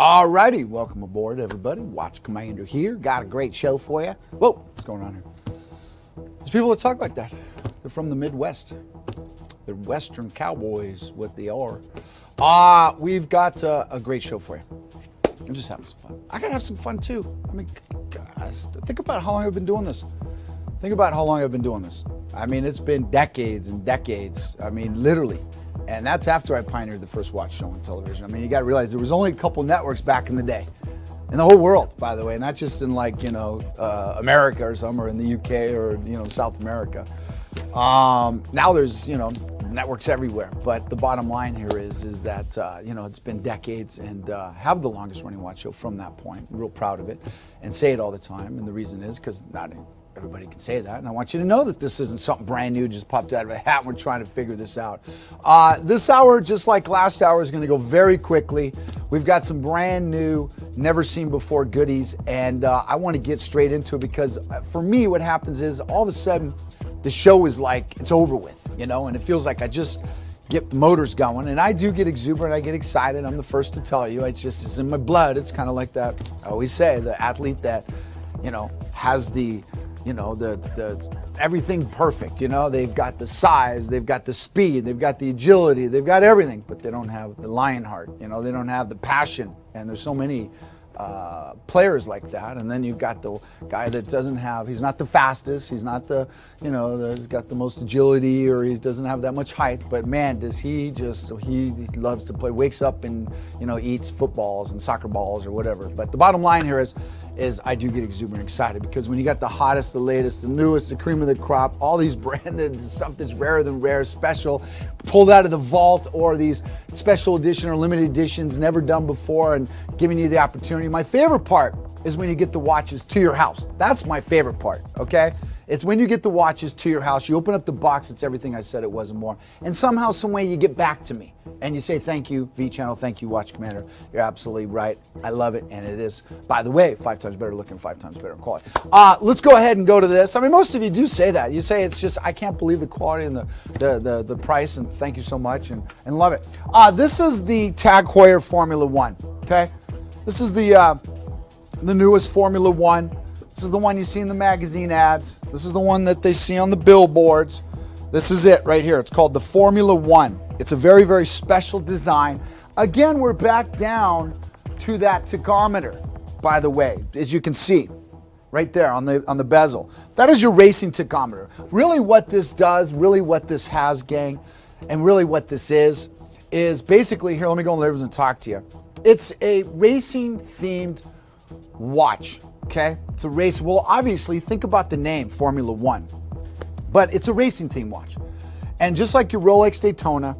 Alrighty, welcome aboard everybody. Watch Commander here. Got a great show for you. Whoa, what's going on here? There's people that talk like that. They're from the Midwest. They're Western cowboys, what they are. We've got a great show for you. I'm just having some fun. I gotta have some fun too. I mean, guys, think about how long I've been doing this. I mean, it's been decades and decades. I mean, literally. And that's after I pioneered the first watch show on television. I mean, you got to realize there was only a couple networks back in the day, in the whole world, by the way, not just in like, America or somewhere in the UK or, South America. Now there's, networks everywhere. But the bottom line here is that, it's been decades and have the longest running watch show from that point. I'm real proud of it and say it all the time. And the reason is because not everybody can say that, and I want you to know that this isn't something brand new, just popped out of a hat, and we're trying to figure this out. This hour, just like last hour, is going to go very quickly. We've got some brand new, never seen before goodies, and I want to get straight into it because for me, what happens is all of a sudden, the show is like, it's over with, and it feels like I just get the motors going, and I do get exuberant, I get excited, I'm the first to tell you, it's in my blood. It's kind of like that, I always say, the athlete that, has the everything perfect, they've got the size, they've got the speed, they've got the agility, they've got everything, but they don't have the lion heart, they don't have the passion. And there's so many players like that. And then you've got the guy that he's not the fastest, he's not he's got the most agility, or he doesn't have that much height, but man, he loves to play, wakes up and, eats footballs and soccer balls or whatever. But the bottom line here is I do get exuberant excited because when you got the hottest, the latest, the newest, the cream of the crop, all these branded stuff that's rarer than rare, special, pulled out of the vault, or these special edition or limited editions never done before, and giving you the opportunity. My favorite part is when you get the watches to your house. That's my favorite part, okay? It's when you get the watches to your house, you open up the box, it's everything I said it was and more. And somehow, some way you get back to me and you say, thank you, V-Channel, thank you, Watch Commander. You're absolutely right. I love it. And it is, by the way, 5 times better looking, 5 times better in quality. Let's go ahead and go to this. I mean, most of you do say that. You say it's just, I can't believe the quality and the price, and thank you so much, and love it. This is the TAG Heuer Formula One, okay? This is the newest Formula One. This is the one you see in the magazine ads. This is the one that they see on the billboards. This is it right here. It's called the Formula One. It's a very, very special design. Again, we're back down to that tachometer, by the way, as you can see right there on the bezel. That is your racing tachometer. Really what this does, really what this has, gang, and really what this is basically, here, let me go on and talk to you. It's a racing themed watch. Okay, it's a race. Well, obviously, think about the name, Formula One. But it's a racing theme watch. And just like your Rolex Daytona,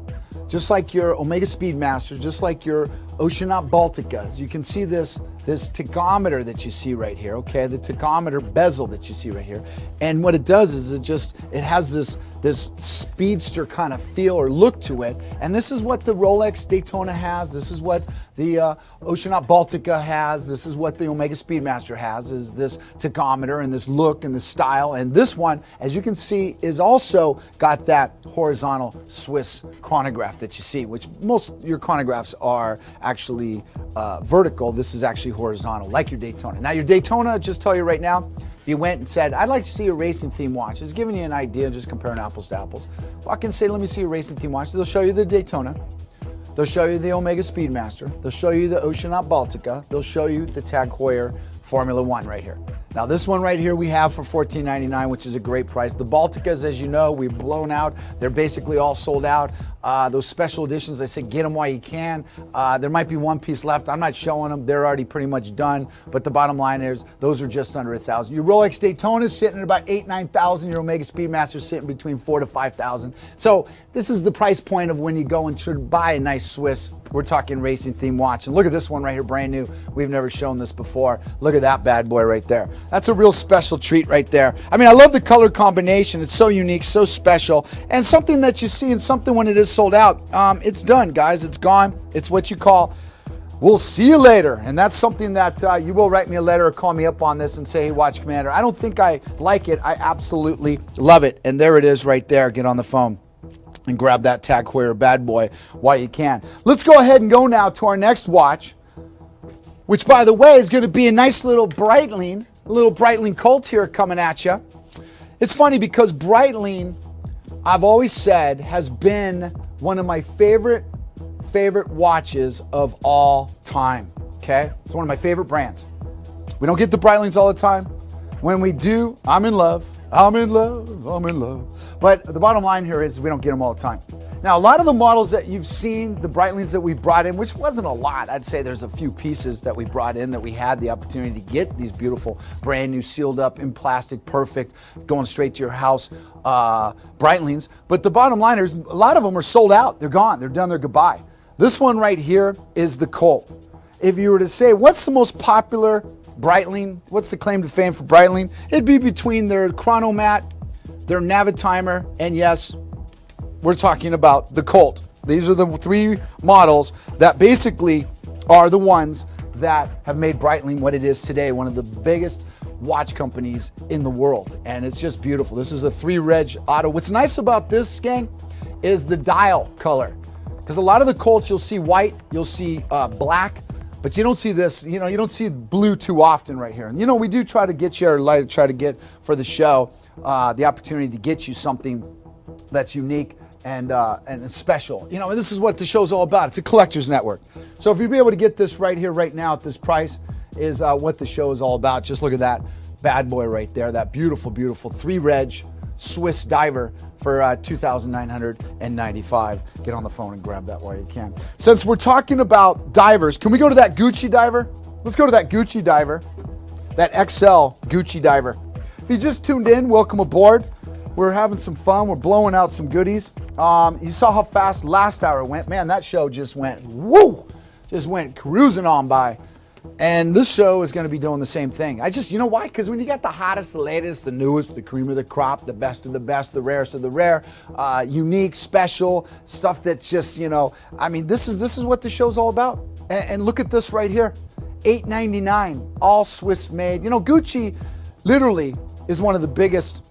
just like your Omega Speedmaster, just like your Oceanaut Balticas, you can see this tachometer that you see right here, okay? The tachometer bezel that you see right here. And what it does is it has this speedster kind of feel or look to it. And this is what the Rolex Daytona has. This is what the Oceanaut Baltica has. This is what the Omega Speedmaster has, is this tachometer and this look and this style. And this one, as you can see, is also got that horizontal Swiss chronograph that you see, which most your chronographs are actually vertical. This is actually horizontal, like your Daytona. Now your Daytona, just tell you right now, if you went and said, I'd like to see a racing theme watch, it's giving you an idea, just comparing apples to apples. Walk and say, let me see a racing theme watch. They'll show you the Daytona. They'll show you the Omega Speedmaster. They'll show you the Oceanaut Baltica. They'll show you the TAG Heuer Formula One right here. Now this one right here we have for $14.99, which is a great price. The Balticas, as you know, we've blown out. They're basically all sold out. Those special editions, I say get them while you can. There might be one piece left. I'm not showing them. They're already pretty much done. But the bottom line is those are just under $1,000. Your Rolex Daytona is sitting at about $8,000, $9,000. Your Omega Speedmaster is sitting between $4,000 to $5,000. So this is the price point of when you go and try to buy a nice Swiss. We're talking racing theme watch. And look at this one right here, brand new. We've never shown this before. Look at that bad boy right there. That's a real special treat right there. I mean, I love the color combination. It's so unique, so special, and something that you see, and something when it is sold out, it's done, guys. It's gone. It's what you call, we'll see you later. And that's something that you will write me a letter or call me up on this and say, hey, Watch Commander, I don't think I like it. I absolutely love it. And there it is right there. Get on the phone and grab that TAG Heuer bad boy while you can. Let's go ahead and go now to our next watch. which by the way is going to be a nice little Breitling Colt here coming at you. It's funny because Breitling, I've always said, has been one of my favorite watches of all time, okay? It's one of my favorite brands. We don't get the Breitlings all the time. When we do, I'm in love. But the bottom line here is we don't get them all the time. Now, a lot of the models that you've seen, the Breitlings that we brought in, which wasn't a lot, I'd say there's a few pieces that we brought in that we had the opportunity to get these beautiful, brand new, sealed up, in plastic, perfect, going straight to your house Breitlings. But the bottom line is a lot of them are sold out. They're gone. They're done. They're goodbye. This one right here is the Colt. If you were to say, what's the most popular Breitling? What's the claim to fame for Breitling? It'd be between their Chronomat, their Navitimer, and yes, we're talking about the Colt. These are the three models that basically are the ones that have made Breitling what it is today, one of the biggest watch companies in the world. And it's just beautiful. This is a 3-reg auto. What's nice about this, gang, is the dial color. Because a lot of the Colts you'll see white, you'll see black, but you don't see this, you don't see blue too often right here. And we do try to get you, or try to get for the show, the opportunity to get you something that's unique and special. And this is what the show's all about. It's a collector's network. So if you'd be able to get this right here, right now at this price is what the show is all about. Just look at that bad boy right there, that beautiful, beautiful 3-reg Swiss diver for $2,995. Get on the phone and grab that while you can. Since we're talking about divers, can we go to that Gucci diver? Let's go to that Gucci diver, that XL Gucci diver. If you just tuned in, welcome aboard. We're having some fun. We're blowing out some goodies. You saw how fast last hour went. Man, that show just went, woo, just went cruising on by. And this show is going to be doing the same thing. You know why? Because when you got the hottest, the latest, the newest, the cream of the crop, the best of the best, the rarest of the rare, unique, special, stuff that's just, this is what the show's all about. And look at this right here, $899, all Swiss made. Gucci literally is one of the biggest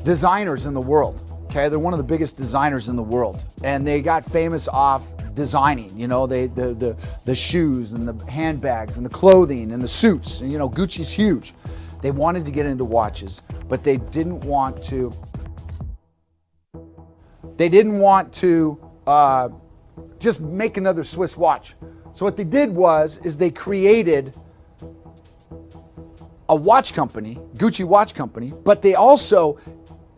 designers in the world. Okay, they're one of the biggest designers in the world, and they got famous off designing. The shoes and the handbags and the clothing and the suits. And Gucci's huge. They wanted to get into watches, but they didn't want to. They didn't want to just make another Swiss watch. So what they did is they created a watch company, Gucci watch company, but they also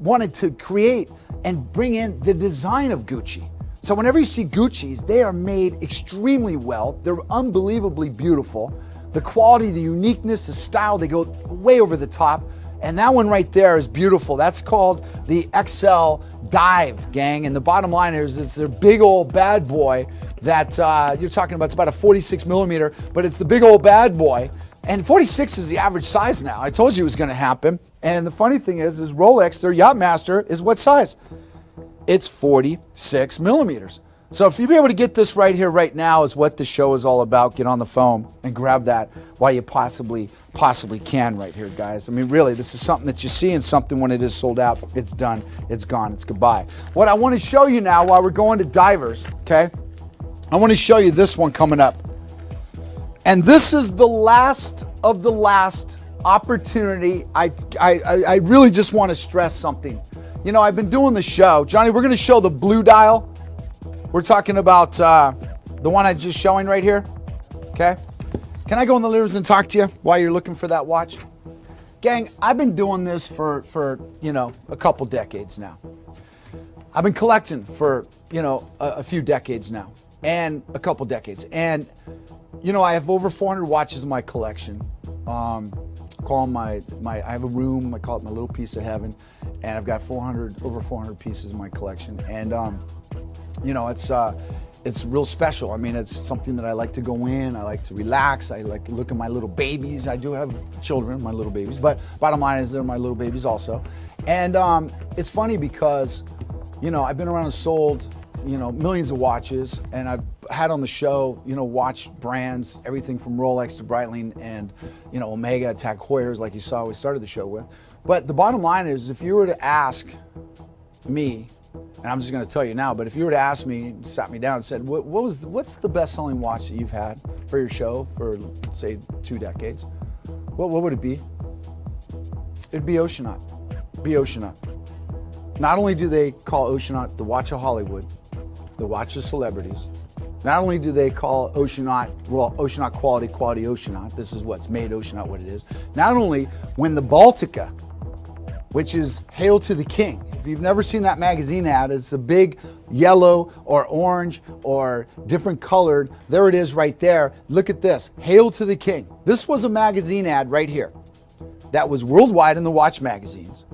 wanted to create and bring in the design of Gucci. So whenever you see Gucci's, they are made extremely well. They're unbelievably beautiful. The quality, the uniqueness, the style, they go way over the top. And that one right there is beautiful. That's called the XL Dive, gang. And the bottom line is it's their big old bad boy that you're talking about. It's about a 46 millimeter, but it's the big old bad boy. And 46 is the average size now. I told you it was going to happen. And the funny thing is Rolex, their Yachtmaster, is what size? It's 46 millimeters. So if you'd be able to get this right here, right now, is what the show is all about. Get on the phone and grab that while you possibly can right here, guys. Really, this is something that you see, and something when it is sold out, it's done, it's gone, it's goodbye. What I want to show you now while we're going to divers, okay? I want to show you this one coming up. And this is the last of the last opportunity. I really just want to stress something. I've been doing the show. Johnny, we're going to show the blue dial. We're talking about the one I'm just showing right here. Okay? Can I go in the living room and talk to you while you're looking for that watch? Gang, I've been doing this for a couple decades now. I've bthem collecting for, a few decades now. And a couple decades. And, I have over 400 watches in my collection. Call them I have a room, I call it my little piece of heaven. And I've got over 400 pieces in my collection. And, it's real special. It's something that I like to go in. I like to relax. I like to look at my little babies. I do have children, my little babies, but bottom line is they're my little babies also. And it's funny because, I've been around and sold, millions of watches, and I've had on the show, watch brands, everything from Rolex to Breitling and, Omega, Tag Heuers, like you saw we started the show with. But the bottom line is, if you were to ask me, and I'm just going to tell you now, but if you were to ask me, sat me down and said, what's the best-selling watch that you've had for your show for, say, 2 decades, what would it be? It'd be Oceanaut. Be Oceanaut. Not only do they call Oceanaut the watch of Hollywood, the watch of celebrities, not only do they call Oceanaut, well, Oceanaut quality Oceanaut. This is what's made Oceanaut what it is. Not only when the Baltica, which is Hail to the King. If you've never seen that magazine ad, it's a big yellow or orange or different colored. There it is right there. Look at this, Hail to the King. This was a magazine ad right here that was worldwide in the watch magazines.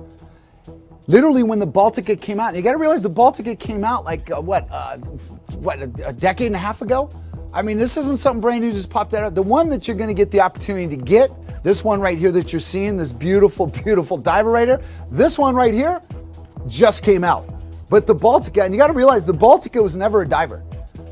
Literally when the Baltica came out, and you got to realize the Baltica came out like a decade and a half ago. I mean, this isn't something brand new just popped out. The one that you're going to get the opportunity to get, this one right here that you're seeing, this beautiful, beautiful diver right here, this one right here just came out. But the Baltica, and you got to realize the Baltica was never a diver.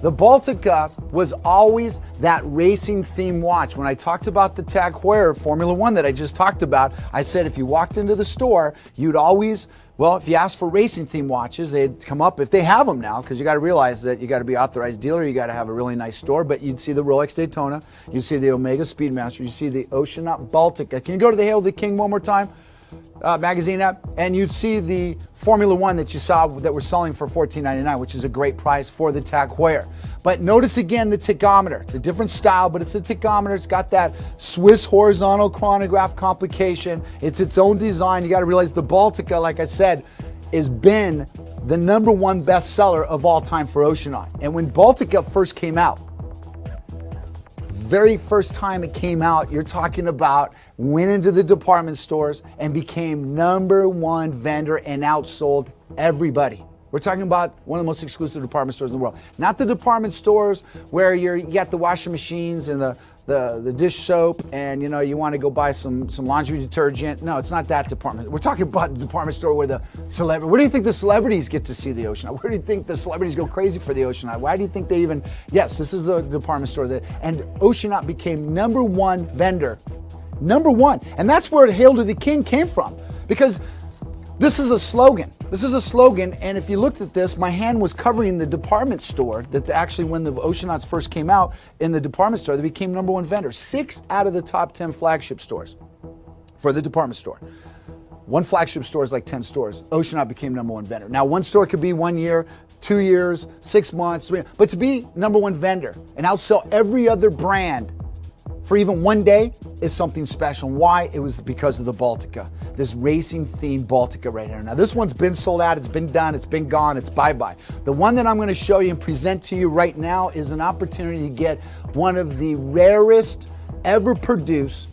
The Baltica was always that racing theme watch. When I talked about the Tag Heuer Formula One that I just talked about, I said if you walked into the store, you'd always, well, if you asked for racing theme watches, they'd come up, if they have them now, because you got to realize that you got to be authorized dealer, you got to have a really nice store, but you'd see the Rolex Daytona, you'd see the Omega Speedmaster, you see the Oceanaut Baltica. Can you go to the Hail of the King one more time? Magazine app, and you'd see the Formula One that you saw that we're selling for $14.99, which is a great price for the Tag Heuer. But notice again the tachometer. It's a different style, but it's a tachometer. It's got that Swiss horizontal chronograph complication. It's its own design. You got to realize the Baltica, like I said, has been the #1 bestseller of all time for Oceanaut. And when Baltica first came out, very first time it came out, you're talking about went into the department stores and became #1 vendor and outsold everybody. We're talking about one of the most exclusive department stores in the world. Not the department stores where you got the washing machines and the dish soap and you want to go buy some laundry detergent. No, it's not that department. We're talking about the department store where the celebrity. Where do you think the celebrities get to see the Oceanaut? Where do you think the celebrities go crazy for the Oceanaut? Why do you think they even? Yes, this is the department store and Oceanaut became #1 vendor, #1, and that's where Hail to the King came from, because this is a slogan. This is a slogan, and if you looked at this, my hand was covering the department store that actually, when the Oceanauts first came out in the department store, they became #1 vendor. 6 out of the top 10 flagship stores for the department store. One flagship store is like 10 stores. Oceanaut became #1 vendor. Now, one store could be 1 year, 2 years, 6 months, 3, but to be #1 vendor and outsell every other brand for even 1 day is something special. Why? It was because of the Baltica, this racing themed Baltica right here. Now this one's been sold out, it's been done, it's been gone, it's bye-bye. The one that I'm going to show you and present to you right now is an opportunity to get one of the rarest ever produced,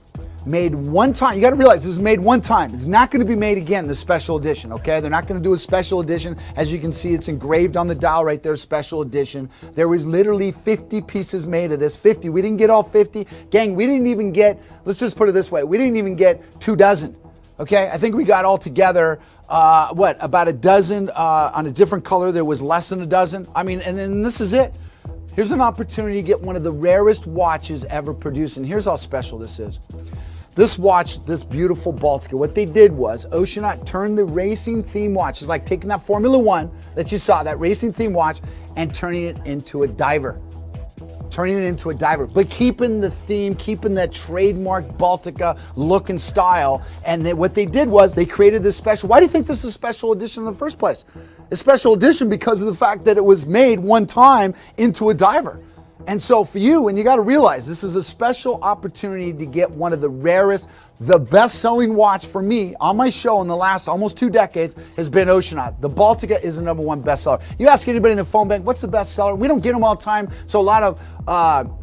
made one time. You got to realize this is made one time. It's not going to be made again, the special edition, okay? They're not going to do a special edition. As you can see, it's engraved on the dial right there, special edition. There was literally 50 pieces made of this. 50. We didn't get all 50. Gang, we didn't even get, let's just put it this way, we didn't even get 2 dozen. Okay, I think we got all together, about a dozen on a different color. There was less than a dozen. I mean, and then this is it. Here's an opportunity to get one of the rarest watches ever produced. And here's how special this is. This watch, this beautiful Baltica, what they did was Oceanaut turned the racing theme watch, it's like taking that Formula One that you saw, that racing theme watch, and turning it into a diver. But keeping the theme, keeping that trademark Baltica look and style. And what they did was they created this special. Why do you think this is a special edition in the first place? It's special edition because of the fact that it was made one time into a diver. And so for you, and you got to realize this is a special opportunity to get one of the rarest, the best-selling watch for me on my show in the last almost 2 decades has been Oceanaut. The Baltica is the #1 bestseller. You ask anybody in the phone bank, what's the bestseller? We don't get them all the time. So a lot of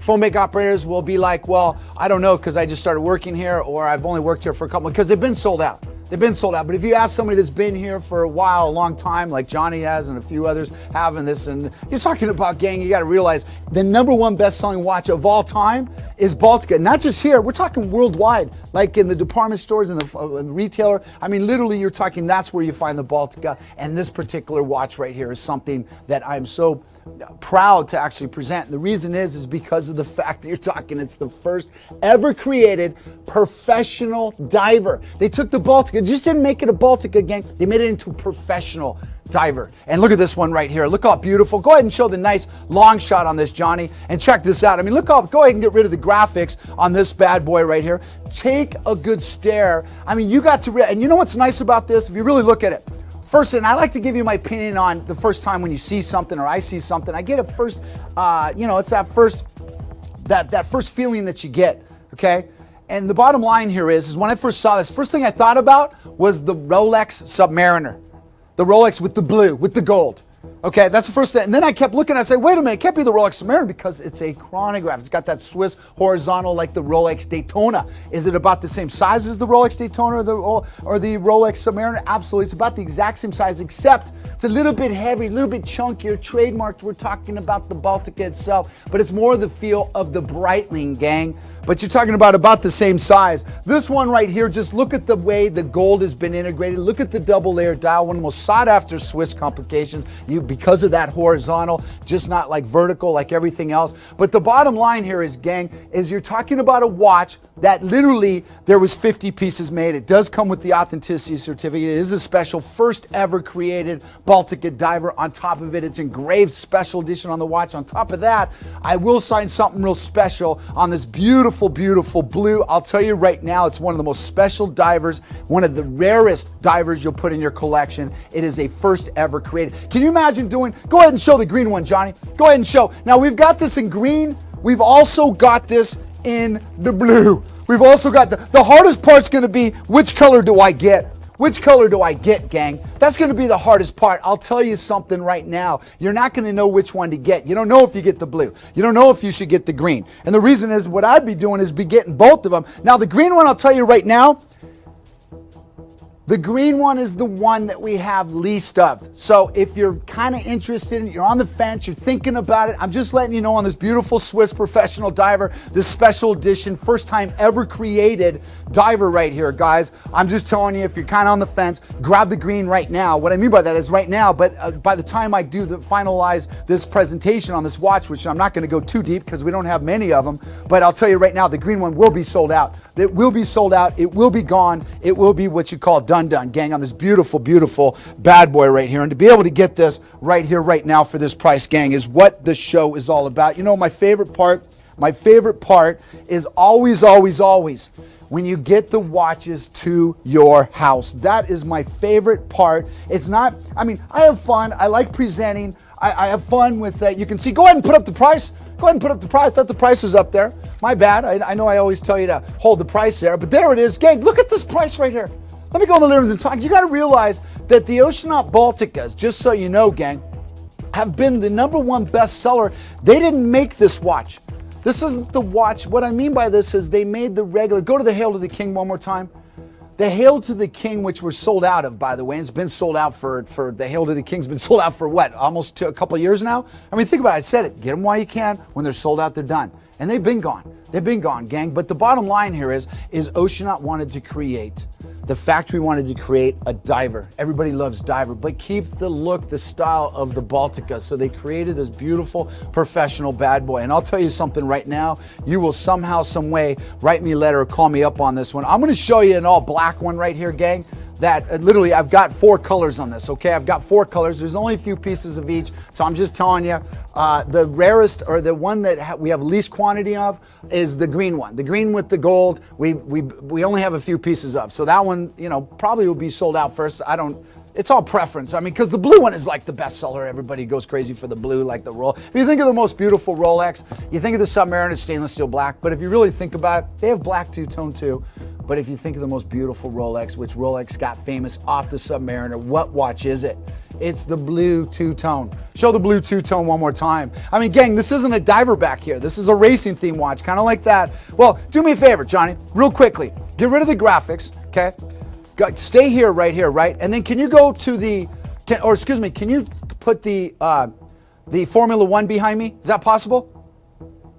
phone bank operators will be like, well, I don't know because I just started working here, or I've only worked here for a couple, because they've been sold out. They've been sold out. But if you ask somebody that's been here for a while, a long time, like Johnny has and a few others have in this, and you're talking about, gang, you got to realize the #1 best-selling watch of all time is Baltica. Not just here, we're talking worldwide, like in the department stores and the retailer. I mean, literally, you're talking, that's where you find the Baltica. And this particular watch right here is something that I'm so proud to actually present. And the reason is because of the fact that you're talking, it's the first ever created professional diver. They took the Baltica, just didn't make it a Baltica, gang. They made it into a professional diver. And look at this one right here. Look how beautiful. Go ahead and show the nice long shot on this, Johnny, and check this out. I mean, go ahead and get rid of the graphics on this bad boy right here. Take a good stare. I mean, you got to, and you know what's nice about this? If you really look at it, first, and I like to give you my opinion on the first time when you see something or I see something. I get a first, it's that first feeling that you get, okay? And the bottom line here is when I first saw this, first thing I thought about was the Rolex Submariner. The Rolex with the blue, with the gold. Okay, that's the first thing. And then I kept looking, I said, wait a minute, it can't be the Rolex Submariner because it's a chronograph. It's got that Swiss horizontal like the Rolex Daytona. Is it about the same size as the Rolex Daytona or the Rolex Submariner? Absolutely, it's about the exact same size, except it's a little bit heavy, a little bit chunkier, trademarked. We're talking about the Baltica itself, but it's more the feel of the Breitling, gang. But you're talking about the same size. This one right here, just look at the way the gold has been integrated. Look at the double layer dial, one of the most sought after Swiss complications. Because of that horizontal, just not like vertical like everything else. But the bottom line here is, gang, is you're talking about a watch that literally there was 50 pieces made. It does come with the authenticity certificate. It is a special first ever created Baltica diver. On top of it, it's engraved special edition on the watch. On top of that, I will sign something real special on this beautiful, beautiful blue. I'll tell you right now, it's one of the most special divers, one of the rarest divers you'll put in your collection. It is a first ever created. Can you imagine go ahead and show the green one, Johnny. Go ahead and show. Now we've got this in green. We've also got this in the blue. We've also got the hardest part's going to be which color do I get? Which color do I get, gang? That's going to be the hardest part. I'll tell you something right now. You're not going to know which one to get. You don't know if you get the blue. You don't know if you should get the green. And the reason is what I'd be doing is be getting both of them. Now the green one, I'll tell you right now, the green one is the one that we have least of. So if you're kind of interested in it, you're on the fence, you're thinking about it, I'm just letting you know on this beautiful Swiss professional diver, this special edition, first time ever created diver right here, guys. I'm just telling you, if you're kind of on the fence, grab the green right now. What I mean by that is right now, but by the time I do finalize this presentation on this watch, which I'm not going to go too deep because we don't have many of them, but I'll tell you right now, the green one will be sold out. It will be sold out. It will be gone. It will be what you call done, gang, on this beautiful, beautiful bad boy right here. And to be able to get this right here, right now for this price, gang, is what the show is all about. You know, my favorite part is always, always, always when you get the watches to your house. That is my favorite part. It's not, I mean, I have fun. I like presenting. I have fun with that. You can see, go ahead and put up the price. Go ahead and put up the price. I thought the price was up there. My bad. I know I always tell you to hold the price there, but there it is. Gang, look at this price right here. Let me go in the living room and talk. You got to realize that the Oceanaut Balticas, just so you know, gang, have been the #1 bestseller. They didn't make this watch. This isn't the watch. What I mean by this is they made the regular. Go to the Hail to the King one more time. The Hail to the King, which we're sold out of, by the way, and it's been sold out for the Hail to the King's been sold out for what? Almost a couple of years now? I mean, think about it. I said it. Get them while you can. When they're sold out, they're done. And they've been gone. They've been gone, gang. But the bottom line here is Oceanaut wanted to create, the factory wanted to create a diver. Everybody loves diver, but keep the look, the style of the Baltica. So they created this beautiful professional bad boy. And I'll tell you something right now, you will somehow, some way, write me a letter or call me up on this one. I'm gonna show you an all black one right here, gang. That literally, I've got 4 colors on this, okay? I've got 4 colors. There's only a few pieces of each. So I'm just telling you, the rarest, or the one that we have least quantity of, is the green one. The green with the gold, we only have a few pieces of. So that one, you know, probably will be sold out first. It's all preference. I mean, because the blue one is like the best seller. Everybody goes crazy for the blue, like the Rolex. If you think of the most beautiful Rolex, you think of the Submariner, stainless steel black. But if you really think about it, they have black two-tone too. But if you think of the most beautiful Rolex, which Rolex got famous off the Submariner, what watch is it? It's the blue two-tone. Show the blue two-tone one more time. I mean, gang, this isn't a diver back here. This is a racing theme watch, kind of like that. Well, do me a favor, Johnny, real quickly. Get rid of the graphics, okay? Stay here, right here, right? And then can you go to can you put the Formula One behind me? Is that possible?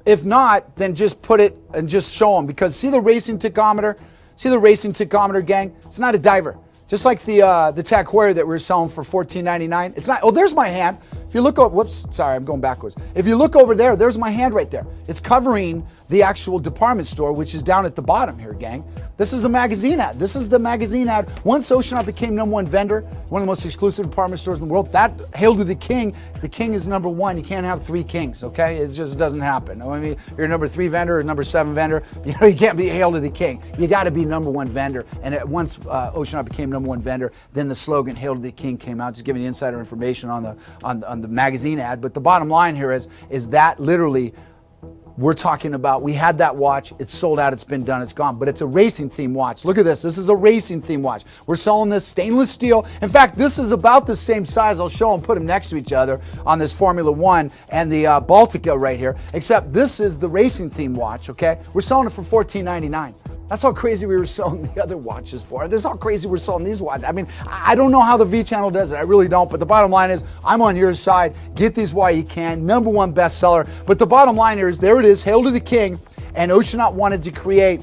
If not, then just put it and just show them, because see the racing tachometer? See the racing tachometer, gang? It's not a diver. Just like the Tag Heuer that we were selling for $14.99. It's not. Oh, there's my hand. If you look over, whoops, sorry, I'm going backwards. If you look over there, there's my hand right there. It's covering the actual department store, which is down at the bottom here, gang. This is the magazine ad. This is the magazine ad. Once Oceanaut became #1 vendor, one of the most exclusive department stores in the world, that hail to the king. The king is #1. You can't have 3 kings, okay? It just doesn't happen. I mean, you're a #3 vendor or #7 vendor. You know, you can't be hail to the king. You got to be #1 vendor. And once Oceanaut became #1 vendor, then the slogan "Hail to the King" came out. Just giving you insider information on the magazine ad. But the bottom line here is that literally. We're talking about, we had that watch, it's sold out, it's been done, it's gone, but it's a racing theme watch. Look at this, this is a racing theme watch. We're selling this stainless steel. In fact, this is about the same size. I'll show them, put them next to each other on this Formula One and the Baltica right here, except this is the racing theme watch, okay? We're selling it for $14.99. That's how crazy we were selling the other watches for. This is how crazy we're selling these watches. I mean, I don't know how the V channel does it. I really don't. But the bottom line is, I'm on your side. Get these while you can. #1 bestseller. But the bottom line here is, there it is. Hail to the king. And Oceanaut wanted to create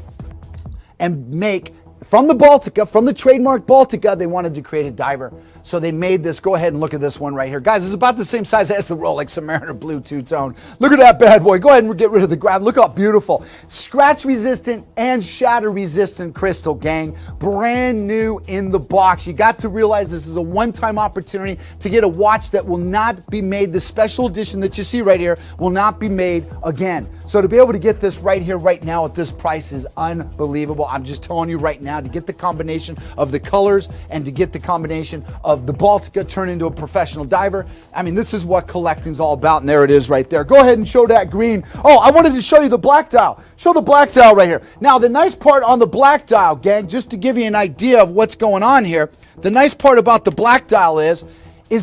and make, from the Baltica, from the trademark Baltica, they wanted to create a diver. So they made this. Go ahead and look at this one right here. Guys, it's about the same size as the Rolex Submariner Blue two-tone. Look at that bad boy. Go ahead and get rid of the grab. Look how beautiful. Scratch resistant and shatter resistant crystal, gang. Brand new in the box. You got to realize this is a one-time opportunity to get a watch that will not be made. The special edition that you see right here will not be made again. So to be able to get this right here, right now at this price is unbelievable. I'm just telling you right now, to get the combination of the colors and to get the combination of the Baltica turn into a professional diver. I mean, this is what collecting's all about, and there it is right there. Go ahead and show that green. Oh, I wanted to show you the black dial. Show the black dial right here. Now, the nice part on the black dial, gang, just to give you an idea of what's going on here, the nice part about the black dial is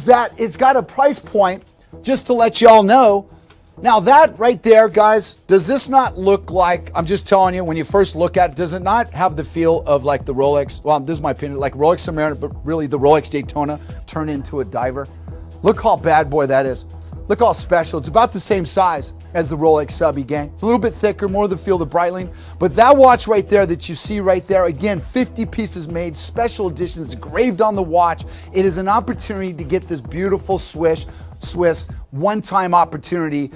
that it's got a price point, just to let y'all know. Now that right there, guys, does this not look like, I'm just telling you, when you first look at it, does it not have the feel of like the Rolex, well, this is my opinion, like Rolex Submariner, but really the Rolex Daytona turned into a diver? Look how bad boy that is. Look how special. It's about the same size as the Rolex Subby, gang. It's a little bit thicker, more of the feel of the Breitling. But that watch right there that you see right there, again, 50 pieces made, special edition. It's engraved on the watch. It is an opportunity to get this beautiful Swiss one-time opportunity.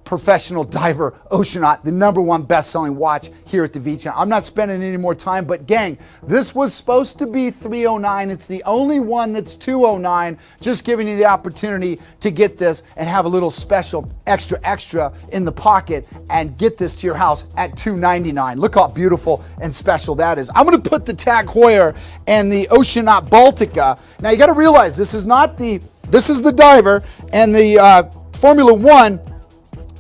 Professional diver Oceanaut, the #1 best-selling watch here at the V Channel. I'm not spending any more time, but gang, this was supposed to be $309. It's the only one that's $209. Just giving you the opportunity to get this and have a little special extra in the pocket and get this to your house at $299. Look how beautiful and special that is. I'm going to put the Tag Heuer and the Oceanaut Baltica. Now you got to realize this is the diver, and the Formula One,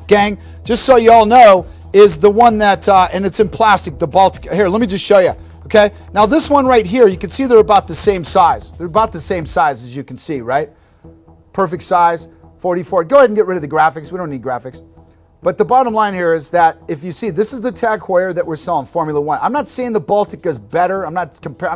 gang, just so you all know, is the one that, and it's in plastic, the Baltica. Here, let me just show you, okay? Now this one right here, you can see they're about the same size. They're about the same size as you can see, right? Perfect size, 44. Go ahead and get rid of the graphics. We don't need graphics. But the bottom line here is that if you see, this is the Tag Heuer that we're selling, Formula One. I'm not saying the Baltica is better. I'm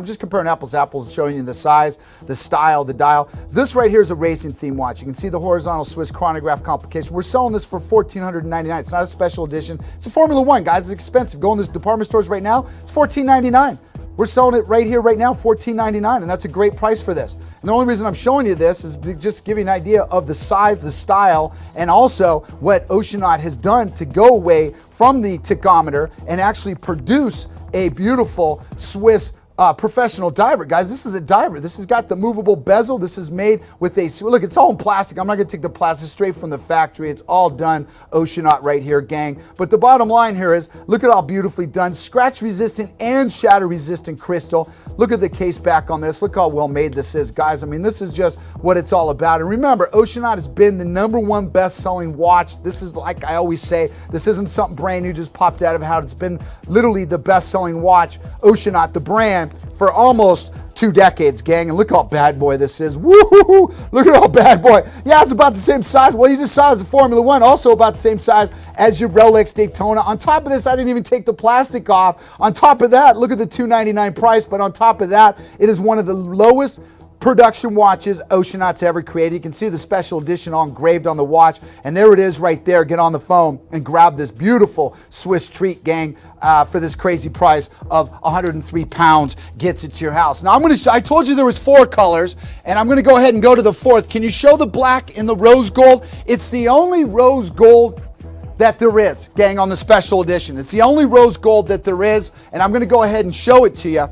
just comparing apples to apples, showing you the size, the style, the dial. This right here is a racing theme watch. You can see the horizontal Swiss chronograph complication. We're selling this for $14.99. It's not a special edition. It's a Formula One, guys. It's expensive. Go in these department stores right now. It's $14.99. We're selling it right here, right now, $14.99, and that's a great price for this. And the only reason I'm showing you this is to just give you an idea of the size, the style, and also what Oceanaut has done to go away from the tachometer and actually produce a beautiful Swiss professional diver. Guys, this is a diver. This has got the movable bezel. This is made with a, look, it's all in plastic. I'm not going to take the plastic straight from the factory. It's all done Oceanaut right here, gang. But the bottom line here is, look at how beautifully done. Scratch resistant and shatter resistant crystal. Look at the case back on this. Look how well made this is, guys. I mean, this is just what it's all about. And remember, Oceanaut has been the #1 best-selling watch. This is, like I always say, this isn't something brand new just popped out of a hat. It's been literally the best-selling watch, Oceanaut, the brand, for almost 2 decades, gang. And look how bad boy this is. Woo-hoo-hoo. Look at how bad boy. Yeah, it's about the same size. Well, you just saw it's a Formula One, also about the same size as your Rolex Daytona. On top of this, I didn't even take the plastic off. On top of that, look at the $299 price, but on top of that, it is one of the lowest production watches Oceanaut's ever created. You can see the special edition all engraved on the watch, and there it is right there. Get on the phone and grab this beautiful Swiss treat, gang, for this crazy price of 103 pounds. Gets it to your house. Now I told you there was 4 colors, and I'm gonna go ahead and go to the 4th. Can you show the black in the rose gold? It's the only rose gold that there is, gang, on the special edition. It's the only rose gold that there is, and I'm going to go ahead and show it to you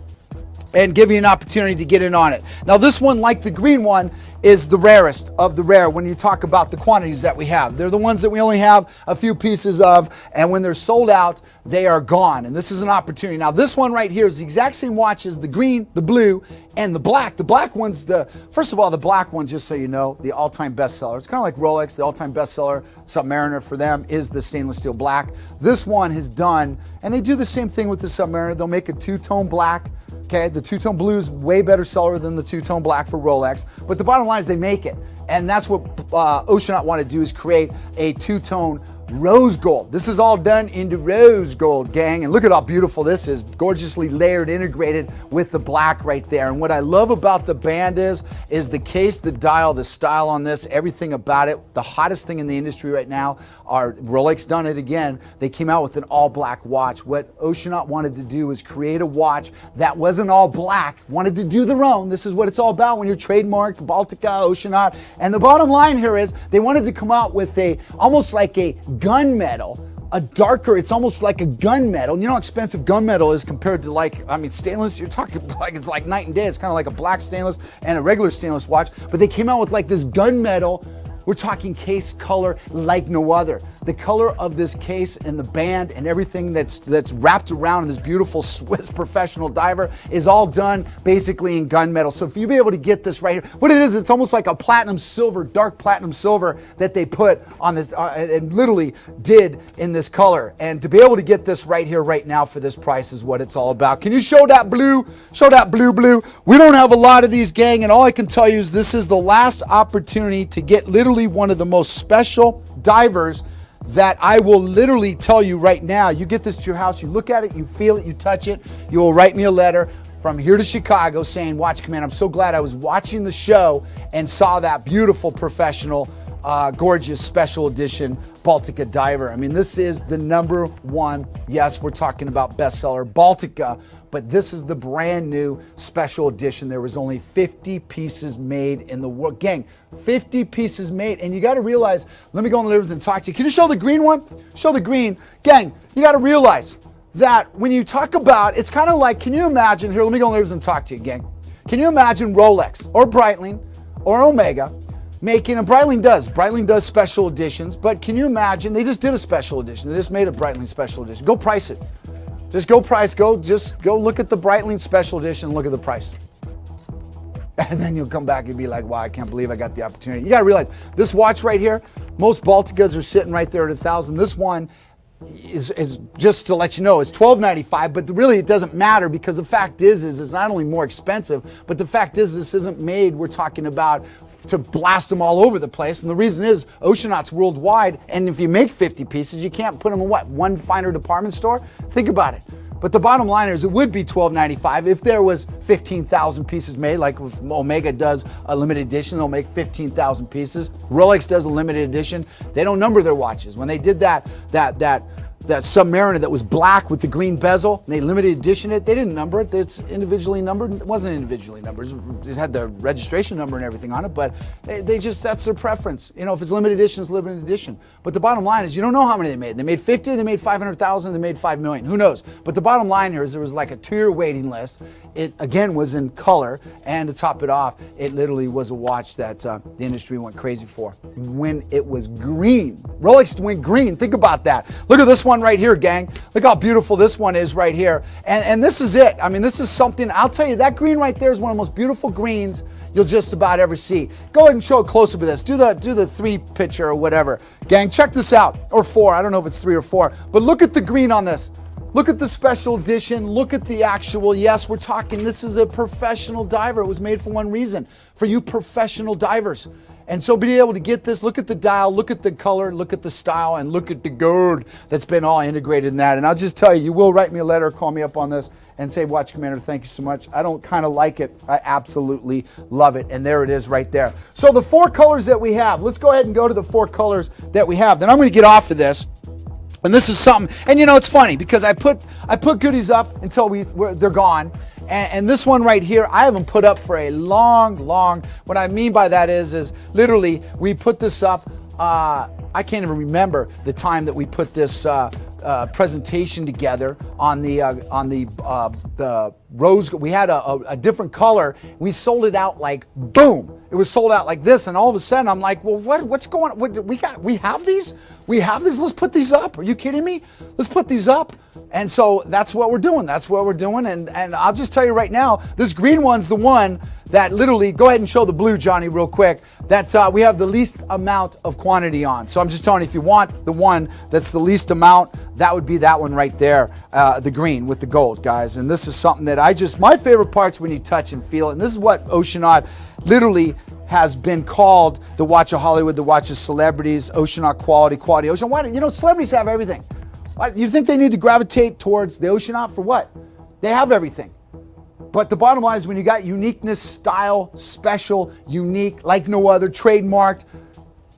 and give you an opportunity to get in on it. Now this one, like the green one, is the rarest of the rare when you talk about the quantities that we have. They're the ones that we only have a few pieces of, and when they're sold out, they are gone. And this is an opportunity. Now this one right here is the exact same watch as the green, the blue, and the black. The black one's first of all, the black one, just so you know, the all-time bestseller. It's kind of like Rolex, the all-time bestseller, Submariner for them is the stainless steel black. This one has done, and they do the same thing with the Submariner. They'll make a two-tone black. Okay, the two-tone blue is way better seller than the two-tone black for Rolex, but the bottom line is they make it, and that's what Oceanaut want to do, is create a two-tone rose gold. This is all done into rose gold, gang, and look at how beautiful this is, gorgeously layered, integrated with the black right there. And what I love about the band is the case, the dial, the style on this, everything about it. The hottest thing in the industry right now are Rolex done it again. They came out with an all black watch. What Oceanaut wanted to do is create a watch that wasn't all black, wanted to do their own. This is what it's all about when you're trademarked Baltica, Oceanaut. And the bottom line here is they wanted to come out with almost like a gunmetal, a darker, it's almost like a gunmetal. You know how expensive gunmetal is compared to stainless? You're talking like it's like night and day. It's kind of like a black stainless and a regular stainless watch, but they came out with like this gunmetal. We're talking case color like no other. The color of this case and the band and everything that's wrapped around this beautiful Swiss professional diver is all done basically in gunmetal. So if you be able to get this right here, what it is, it's almost like a platinum silver, dark platinum silver that they put on this and literally did in this color. And to be able to get this right here, right now for this price is what it's all about. Can you show that blue? Show that blue. We don't have a lot of these, gang, and all I can tell you is this is the last opportunity to get literally one of the most special divers that I will literally tell you right now. You get this to your house, you look at it, you feel it, you touch it, you will write me a letter from here to Chicago saying, Watch Command, I'm so glad I was watching the show and saw that beautiful professional, gorgeous special edition Baltica diver. I mean, this is the number one. Yes, we're talking about bestseller Baltica, but this is the brand new special edition. There was only 50 pieces made in the world. Gang, 50 pieces made. And you got to realize, let me go on the livers and talk to you. Can you show the green one? Show the green. Gang, you got to realize that when you talk about, it's kind of like, can you imagine, here, let me go on the livers and talk to you, gang. Can you imagine Rolex or Breitling or Omega making, and Breitling does special editions, but can you imagine, they just did a special edition. They just made a Breitling special edition. Go price it. Just go look at the Breitling special edition and look at the price. And then you'll come back and be like, wow, I can't believe I got the opportunity. You gotta realize, this watch right here, most Balticas are sitting right there at $1,000. This one is just to let you know, it's $1,295, but really it doesn't matter because the fact is it's not only more expensive, but the fact is this isn't made, we're talking about, to blast them all over the place. And the reason is Oceanaut's worldwide, and if you make 50 pieces, you can't put them in one finer department store? Think about it. But the bottom line is it would be $1,295 if there was 15,000 pieces made, like if Omega does a limited edition, they'll make 15,000 pieces. Rolex does a limited edition. They don't number their watches. When they did that Submariner that was black with the green bezel, and they limited edition it, they didn't number it. It's individually numbered. It wasn't individually numbered. It had the registration number and everything on it, but they just, that's their preference. You know, if it's limited edition, it's limited edition. But the bottom line is you don't know how many they made. They made 50, they made 500,000, they made 5 million. Who knows? But the bottom line here is there was like a 2-year waiting list. It, again, was in color, and to top it off, it literally was a watch that the industry went crazy for when it was green. Rolex went green. Think about that. Look at this one right here, gang. Look how beautiful this one is right here. And this is it. I mean, this is something, I'll tell you, that green right there is one of the most beautiful greens you'll just about ever see. Go ahead and show a close-up of this. Do the 3 picture or whatever. Gang, check this out. Or 4. I don't know if it's 3 or 4. But look at the green on this. Look at the special edition. Look at the actual, yes, we're talking, this is a professional diver. It was made for one reason, for you professional divers. And so be able to get this, look at the dial, look at the color, look at the style, and look at the gold that's been all integrated in that. And I'll just tell you, you will write me a letter, call me up on this and say, Watch Commander, thank you so much. I don't kind of like it. I absolutely love it. And there it is right there. So the 4 colors that we have, let's go ahead and go to the 4 colors that we have. Then I'm going to get off of this. And this is something, and you know, it's funny because I put goodies up until they're gone. And this one right here, I haven't put up for a long, what I mean by that is literally we put this up I can't even remember the time that we put this presentation together on the rose. We had a different color. We sold it out like boom. It was sold out like this, and all of a sudden I'm like, well, what's going on? We have these. Let's put these up. Are you kidding me? Let's put these up. And so that's what we're doing. And I'll just tell you right now, this green one's the one that literally, go ahead and show the blue, Johnny, real quick, that we have the least amount of quantity on. So I'm just telling you, if you want the one that's the least amount, that would be that one right there, the green with the gold, guys. And this is something that my favorite part's when you touch and feel it. And this is what Oceanaut literally has been called the watch of Hollywood, the watch of celebrities, Oceanaut quality ocean. Why? Celebrities have everything. You think they need to gravitate towards the Oceanaut for what? They have everything. But the bottom line is when you got uniqueness, style, special, unique, like no other, trademarked,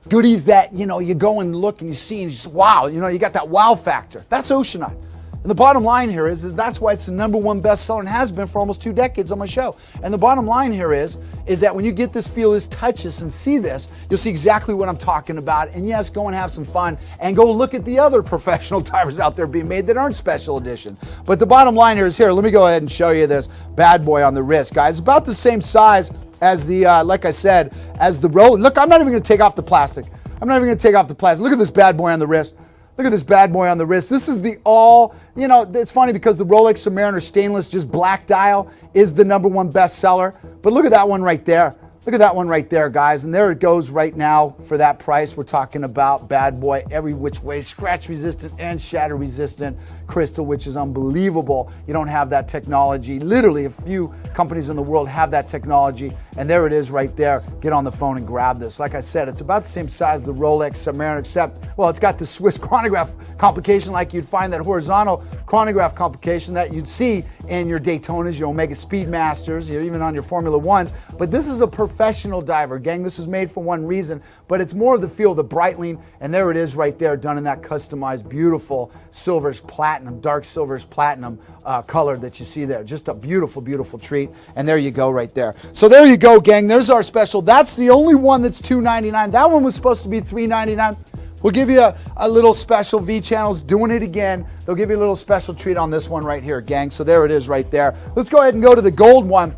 goodies that, you go and look and you see and you just, wow, you got that wow factor. That's Oceanaut. And the bottom line here is that's why it's the #1 bestseller and has been for almost 2 decades on my show. And the bottom line here is that when you get this, feel this, touch this, and see this, you'll see exactly what I'm talking about. And yes, go and have some fun and go look at the other professional divers out there being made that aren't special edition. But the bottom line here is let me go ahead and show you this bad boy on the wrist, guys. About the same size as the, like I said, as the Rolex. Look, I'm not even gonna take off the plastic. Look at this bad boy on the wrist. Look at this bad boy on the wrist. This is it's funny because the Rolex Submariner stainless, just black dial, is the #1 bestseller. But look at that one right there. Look at that one right there, guys. And there it goes right now for that price. We're talking about bad boy, every which way, scratch resistant and shatter resistant crystal, which is unbelievable. You don't have that technology. Literally a few companies in the world have that technology. And there it is right there. Get on the phone and grab this. Like I said, it's about the same size as the Rolex Submariner, except, well, it's got the Swiss chronograph complication like you'd find that horizontal chronograph complication that you'd see in your Daytonas, your Omega Speedmasters, even on your Formula Ones. But this is a professional diver, gang. This was made for one reason, but it's more of the feel, the Breitling, and there it is right there, done in that customized, beautiful silverish platinum, dark silverish platinum color that you see there. Just a beautiful, beautiful treat. And there you go right there. So there you go, gang. There's our special. That's the only one that's $2.99. That one was supposed to be $3.99. We'll give you a little special. V Channel's doing it again. They'll give you a little special treat on this one right here, gang. So there it is right there. Let's go ahead and go to the gold one,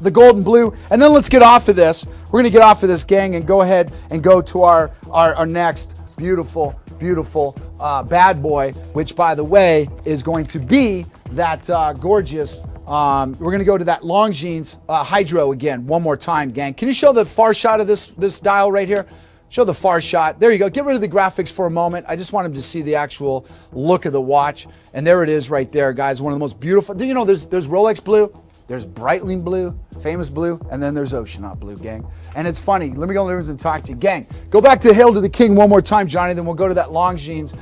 the gold and blue, and then let's get off of this. We're gonna get off of this, gang, and go ahead and go to our next beautiful, beautiful bad boy, which, by the way, is going to be that gorgeous. We're gonna go to that Longines Hydro again, one more time, gang. Can you show the far shot of this dial right here? Show the far shot. There you go. Get rid of the graphics for a moment. I just want him to see the actual look of the watch. And there it is right there, guys. One of the most beautiful. There's Rolex blue, there's Breitling blue, famous blue, and then there's Oceanaut blue, gang. And it's funny. Let me go and talk to you. Gang, go back to Hail to the King one more time, Johnny. Then we'll go to that Longines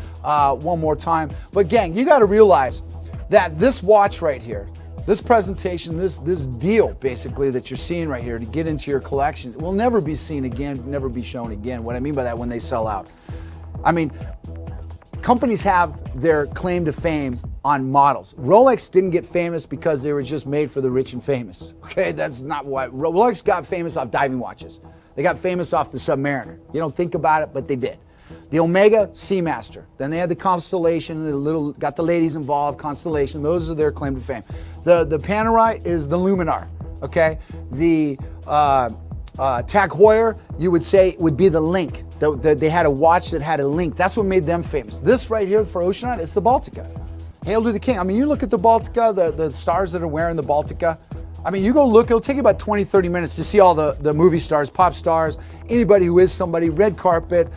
one more time. But gang, you got to realize that this watch right here, this presentation, this deal basically that you're seeing right here to get into your collection will never be seen again, never be shown again. What I mean by that, when they sell out. I mean, companies have their claim to fame on models. Rolex didn't get famous because they were just made for the rich and famous. Okay, that's not why. Rolex got famous off diving watches. They got famous off the Submariner. You don't think about it, but they did. The Omega Seamaster. Then they had the Constellation, got the ladies involved, Constellation. Those are their claim to fame. The Panerai is the Luminar, okay? The Tag Heuer, you would say, would be the Link. They had a watch that had a link. That's what made them famous. This right here for Oceanaut, it's the Baltica. Hail to the King. I mean, you look at the Baltica, the stars that are wearing the Baltica. I mean, you go look, it'll take you about 20, 30 minutes to see all the movie stars, pop stars, anybody who is somebody, red carpet,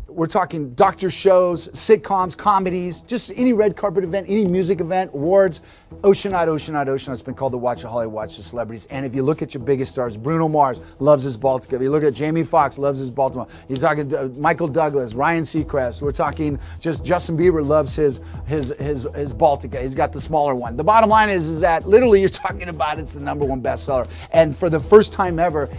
we're talking doctor shows, sitcoms, comedies, just any red carpet event, any music event, awards. Oceanaut. It's been called the watch of Hollywood, watch of celebrities. And if you look at your biggest stars, Bruno Mars loves his Baltica. If you look at Jamie Foxx, loves his Baltimore. You're talking Michael Douglas, Ryan Seacrest. We're talking just Justin Bieber loves his Baltica. He's got the smaller one. The bottom line is that literally you're talking about it's the #1 bestseller. And for the first time ever,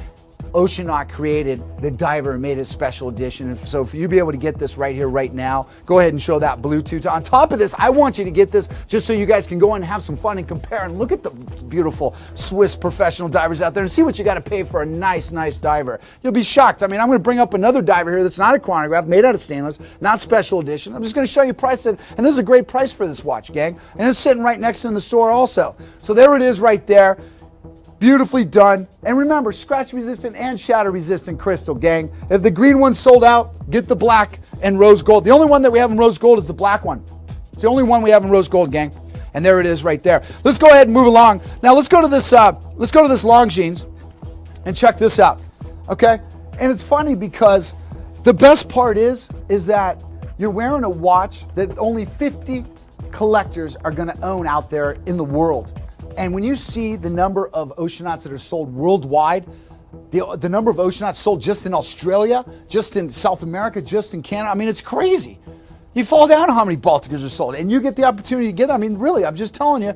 Oceanaut created the diver and made it a special edition. And so for you to be able to get this right here, right now, go ahead and show that Bluetooth. On top of this, I want you to get this just so you guys can go and have some fun and compare and look at the beautiful Swiss professional divers out there and see what you got to pay for a nice, nice diver. You'll be shocked. I mean, I'm going to bring up another diver here that's not a chronograph, made out of stainless, not special edition. I'm just going to show you price it, and this is a great price for this watch, gang. And it's sitting right next to in the store also. So there it is right there. Beautifully done. And remember, scratch resistant and shatter resistant crystal, gang. If the green one's sold out, get the black and rose gold. The only one that we have in rose gold is the black one. It's the only one we have in rose gold, gang. And there it is right there. Let's go ahead and move along. Now let's go to this Longines and check this out. Okay? And it's funny because the best part is that you're wearing a watch that only 50 collectors are going to own out there in the world. And when you see the number of Oceanauts that are sold worldwide, the number of Oceanauts sold just in Australia, just in South America, just in Canada, I mean, it's crazy. You fall down on how many Balticas are sold, and you get the opportunity to get them. I mean, really, I'm just telling you.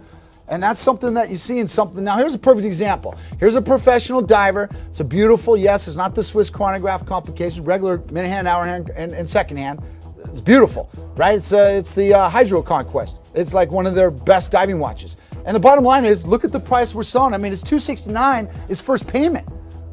And that's something that you see in something. Now, here's a perfect example. Here's a professional diver. It's a beautiful, yes, it's not the Swiss chronograph complication, regular minute hand, hour hand, and second hand. It's beautiful, right? It's the Hydro Conquest. It's like one of their best diving watches. And the bottom line is, look at the price we're selling. I mean, it's $269 is first payment,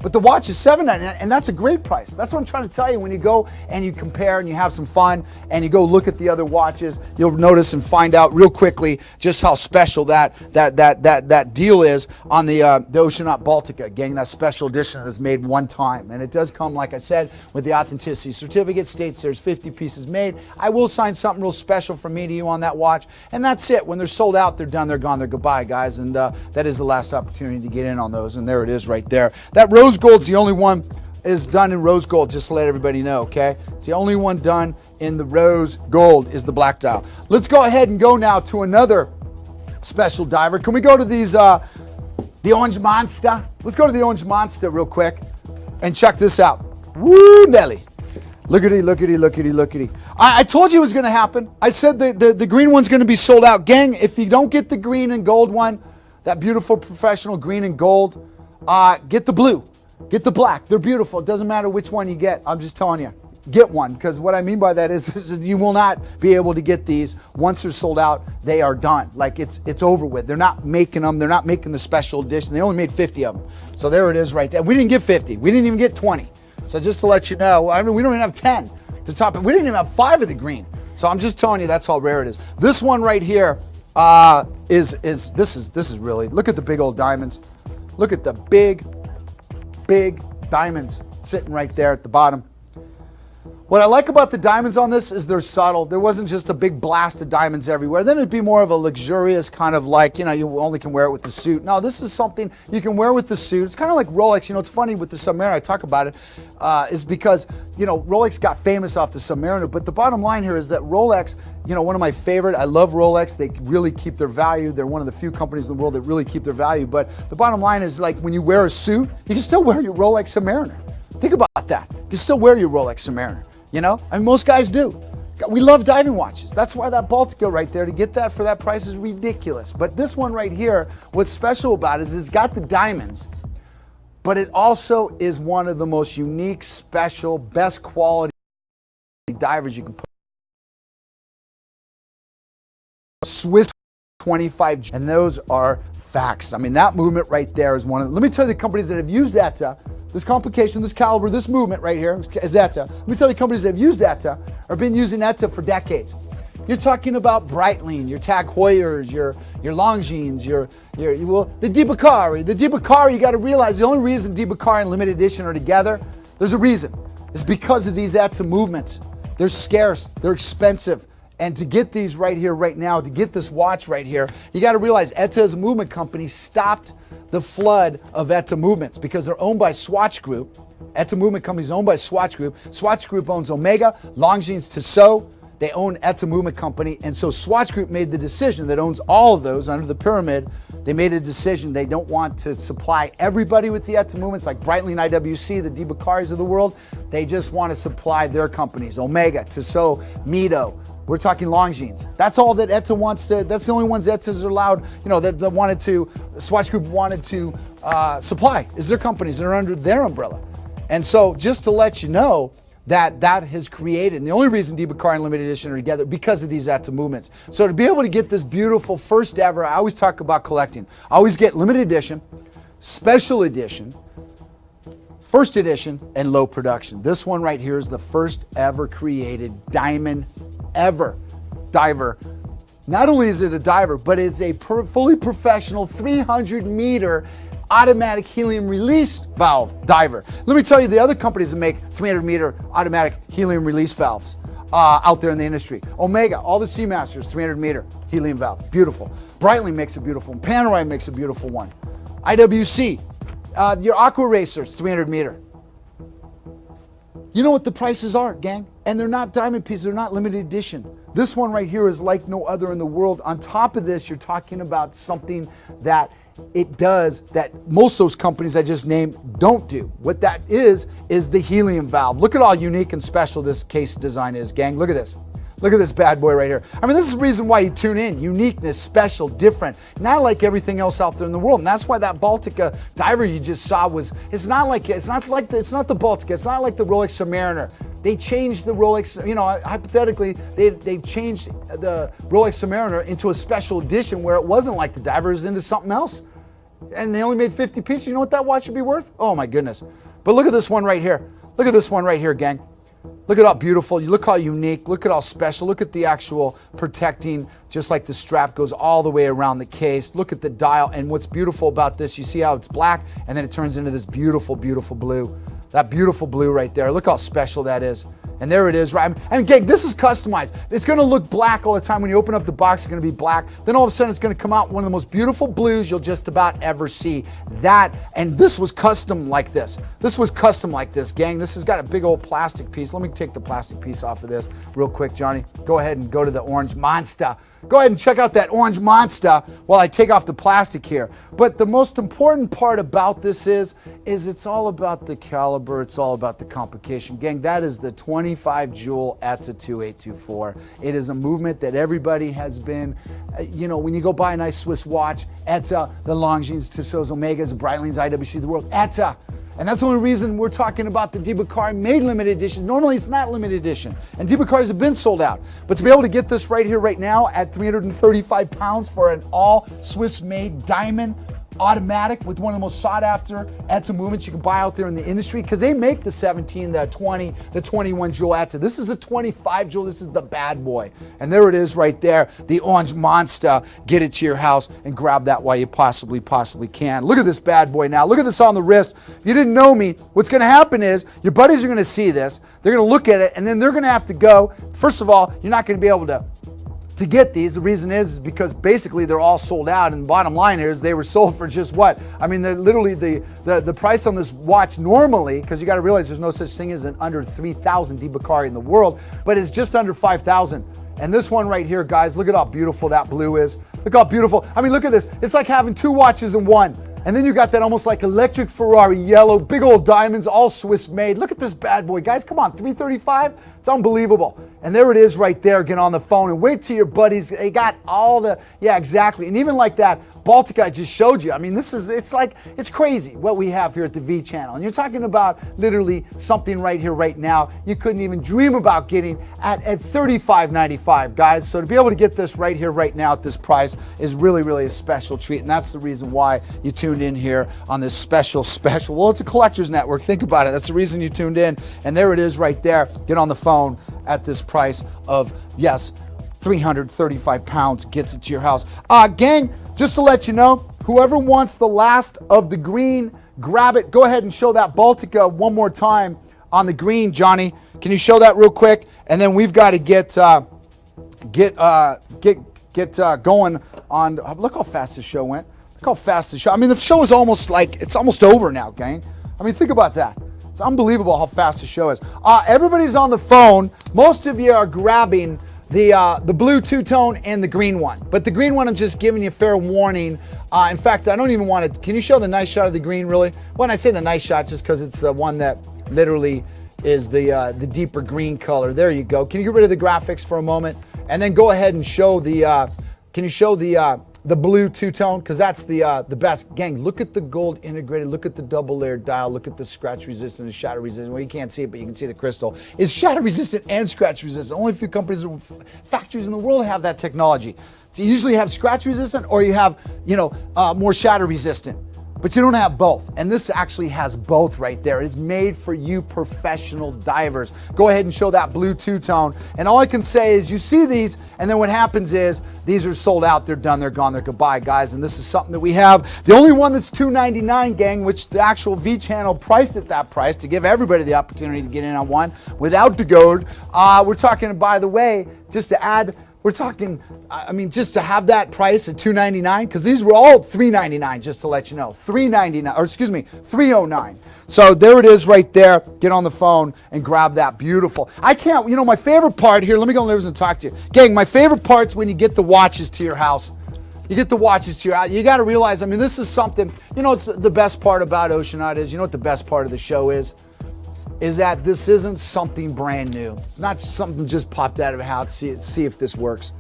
but the watch is $799, and that's a great price. That's what I'm trying to tell you. When you go and you compare and you have some fun and you go look at the other watches, you'll notice and find out real quickly just how special that deal is on the Oceanaut Baltica, gang. That special edition is made one time, and it does come, like I said, with the authenticity certificate. States there's 50 pieces made. I will sign something real special from me to you on that watch, and that's it. When they're sold out, they're done, they're gone, they're goodbye, guys. And that is the last opportunity to get in on those, and there it is right there. That rose gold's the only one is done in rose gold, just to let everybody know, okay? It's the only one done in the rose gold is the black dial. Let's go ahead and go now to another special diver. Can we go to these, the Orange Monster? Let's go to the Orange Monster real quick and check this out. Woo, Nelly. Lookity, lookity, lookity, lookity. I told you it was going to happen. I said the green one's going to be sold out. Gang, if you don't get the green and gold one, that beautiful professional green and gold, get the blue. Get the black. They're beautiful. It doesn't matter which one you get. I'm just telling you. Get one, because what I mean by that is you will not be able to get these. Once they're sold out, they are done. Like it's over with. They're not making them. They're not making the special edition. They only made 50 of them. So there it is right there. We didn't get 50. We didn't even get 20. So just to let you know, I mean, we don't even have 10 to top it. We didn't even have 5 of the green. So I'm just telling you that's how rare it is. This one right here is really, look at the big old diamonds. Look at the big diamonds sitting right there at the bottom. What I like about the diamonds on this is they're subtle. There wasn't just a big blast of diamonds everywhere. Then it'd be more of a luxurious kind of like, you know, you only can wear it with the suit. No, this is something you can wear with the suit. It's kind of like Rolex. You know, it's funny with the Submariner, I talk about it, is because, you know, Rolex got famous off the Submariner. But the bottom line here is that Rolex, you know, one of my favorite, I love Rolex. They really keep their value. They're one of the few companies in the world that really keep their value. But the bottom line is, like, when you wear a suit, you can still wear your Rolex Submariner. Think about that. You can still wear your Rolex Submariner. You know, I mean, most guys do. We love diving watches. That's why that Baltica right there, to get that for that price is ridiculous. But this one right here, what's special about it is it's got the diamonds, but it also is one of the most unique, special, best quality divers you can put. Swiss 25, and those are facts. I mean, that movement right there is one of the, let me tell you the companies that have used ETA, this complication, this caliber, this movement right here is ETA. Let me tell you the companies that have used ETA or been using ETA for decades. You're talking about Breitling, your Tag Heuers, your Longines, the De Boccari. The De Boccari, you got to realize the only reason De Boccari and limited edition are together, there's a reason. It's because of these ETA movements. They're scarce, they're expensive. And to get these right here, right now, to get this watch right here, you got to realize ETA as a movement company stopped the flood of ETA movements because they're owned by Swatch Group. ETA movement company is owned by Swatch Group. Swatch Group owns Omega, Longines, Tissot. They own ETA movement company. And so Swatch Group made the decision that owns all of those under the pyramid. They made a decision they don't want to supply everybody with the ETA movements like Breitling, IWC, the De Boccaris of the world. They just want to supply their companies, Omega, Tissot, Mito. We're talking Longines. That's all that ETA wants to, that's the only ones ETA's are allowed, you know, that wanted to, Swatch Group wanted to supply, is their companies that are under their umbrella. And so just to let you know that that has created, and the only reason D Bacardi and Limited Edition are together because of these ETA movements. So to be able to get this beautiful first ever, I always talk about collecting. I always get limited edition, special edition, first edition, and low production. This one right here is the first ever created diamond ever diver. Not only is it a diver, but it's a fully professional 300-meter automatic helium release valve diver. Let me tell you the other companies that make 300-meter automatic helium release valves out there in the industry. Omega, all the Seamasters, 300-meter helium valve, beautiful. Breitling makes a beautiful one. Panerai makes a beautiful one. IWC, your Aqua Racers, 300-meter. You know what the prices are, gang? And they're not diamond pieces, they're not limited edition. This one right here is like no other in the world. On top of this, you're talking about something that it does that most of those companies I just named don't do. What that is the helium valve. Look at how unique and special this case design is, gang. Look at this. Look at this bad boy right here. I mean, this is the reason why you tune in. Uniqueness, special, different, not like everything else out there in the world. And that's why that Baltica diver you just saw it's not the Baltica, it's not like the Rolex Submariner. They changed the Rolex, you know, hypothetically, they changed the Rolex Submariner into a special edition where it wasn't like the diver, it was into something else. And they only made 50 pieces. You know what that watch should be worth? Oh my goodness. But look at this one right here. Look at this one right here, gang. Look at how beautiful, look how unique, look at how special, look at the actual protecting, just like the strap goes all the way around the case. Look at the dial, and what's beautiful about this, you see how it's black, and then it turns into this beautiful, beautiful blue. That beautiful blue right there, look how special that is. And there it is, right? And gang, this is customized. It's gonna look black all the time. When you open up the box, it's gonna be black. Then all of a sudden, it's gonna come out one of the most beautiful blues you'll just about ever see. That, and this was custom like this. This was custom like this, gang. This has got a big old plastic piece. Let me take the plastic piece off of this real quick, Johnny. Go ahead and go to the orange monster. Go ahead and check out that orange monster while I take off the plastic here. But the most important part about this is it's all about the caliber. It's all about the complication. Gang, that is the 25 jewel ETA 2824. It is a movement that everybody has been, you know, when you go buy a nice Swiss watch, ETA, the Longines, Tissot's, Omegas, Breitlings, IWC, the world, ETA. And that's the only reason we're talking about the D Bacardi made limited edition. Normally it's not limited edition. And D Bacardis have been sold out. But to be able to get this right here, right now at 335 pounds for an all Swiss made diamond automatic with one of the most sought after ETA movements you can buy out there in the industry, because they make the 17, the 20, the 21 jewel ETA. This is the 25 jewel, this is the bad boy. And there it is right there, the orange monster. Get it to your house and grab that while you possibly can. Look at this bad boy now. Look at this on the wrist. If you didn't know me, what's gonna happen is your buddies are gonna see this, they're gonna look at it, and then they're gonna have to go. First of all, you're not gonna be able to get these. The reason is because basically they're all sold out, and the bottom line here is they were sold for just what? I mean, literally the price on this watch normally, because you got to realize there's no such thing as an under 3,000 D Bacardi in the world, but it's just under 5,000. And this one right here, guys, look at how beautiful that blue is. Look how beautiful. I mean, look at this. It's like having two watches in one. And then you got that almost like electric Ferrari yellow, big old diamonds, all Swiss made. Look at this bad boy, guys. Come on, 335? It's unbelievable. And there it is right there. Get on the phone and wait till your buddies, they got all the, yeah, exactly. And even like that Baltica I just showed you. I mean, it's crazy what we have here at the V channel. And you're talking about literally something right here, right now, you couldn't even dream about getting at $35.95, guys. So to be able to get this right here, right now at this price is really, really a special treat. And that's the reason why you tuned in here on this special. Well, it's a collector's network. Think about it. That's the reason you tuned in. And there it is right there. Get on the phone at this price of, yes, 335 pounds gets it to your house. Gang, just to let you know, whoever wants the last of the green, grab it. Go ahead and show that Baltica one more time on the green, Johnny. Can you show that real quick? And then we've got to get going on. Look how fast the show went. Look how fast the show. I mean, the show is almost over now, gang. I mean, think about that. It's unbelievable how fast the show is. Everybody's on the phone. Most of you are grabbing the blue two-tone and the green one. But the green one, I'm just giving you fair warning. In fact, I don't even want to. Can you show the nice shot of the green, really? When I say the nice shot, just because it's the one that literally is the deeper green color. There you go. Can you get rid of the graphics for a moment? And then go ahead and show the, can you show the the blue two-tone, because that's the best. Gang, look at the gold integrated. Look at the double-layered dial. Look at the scratch-resistant and shatter-resistant. Well, you can't see it, but you can see the crystal. It's shatter-resistant and scratch-resistant. Only a few companies, factories in the world have that technology. So you usually have scratch-resistant, or you have, more shatter-resistant. But you don't have both. And this actually has both right there. It's made for you professional divers. Go ahead and show that blue two-tone. And all I can say is you see these, and then what happens is these are sold out, they're done, they're gone, they're goodbye, guys. And this is something that we have. The only one that's $299, gang, which the actual V-Channel priced at that price to give everybody the opportunity to get in on one without the gold. We're talking, by the way, just to add, we're talking, just to have that price at $299, because these were all $399, just to let you know. $309. So there it is right there. Get on the phone and grab that. Beautiful. I can't, my favorite part here, let me go upstairs and talk to you. Gang, my favorite part's when you get the watches to your house. You get the watches to your house. You got to realize, this is something, it's the best part about Oceanaut is, what the best part of the show is that this isn't something brand new. It's not something just popped out of a house, see if this works.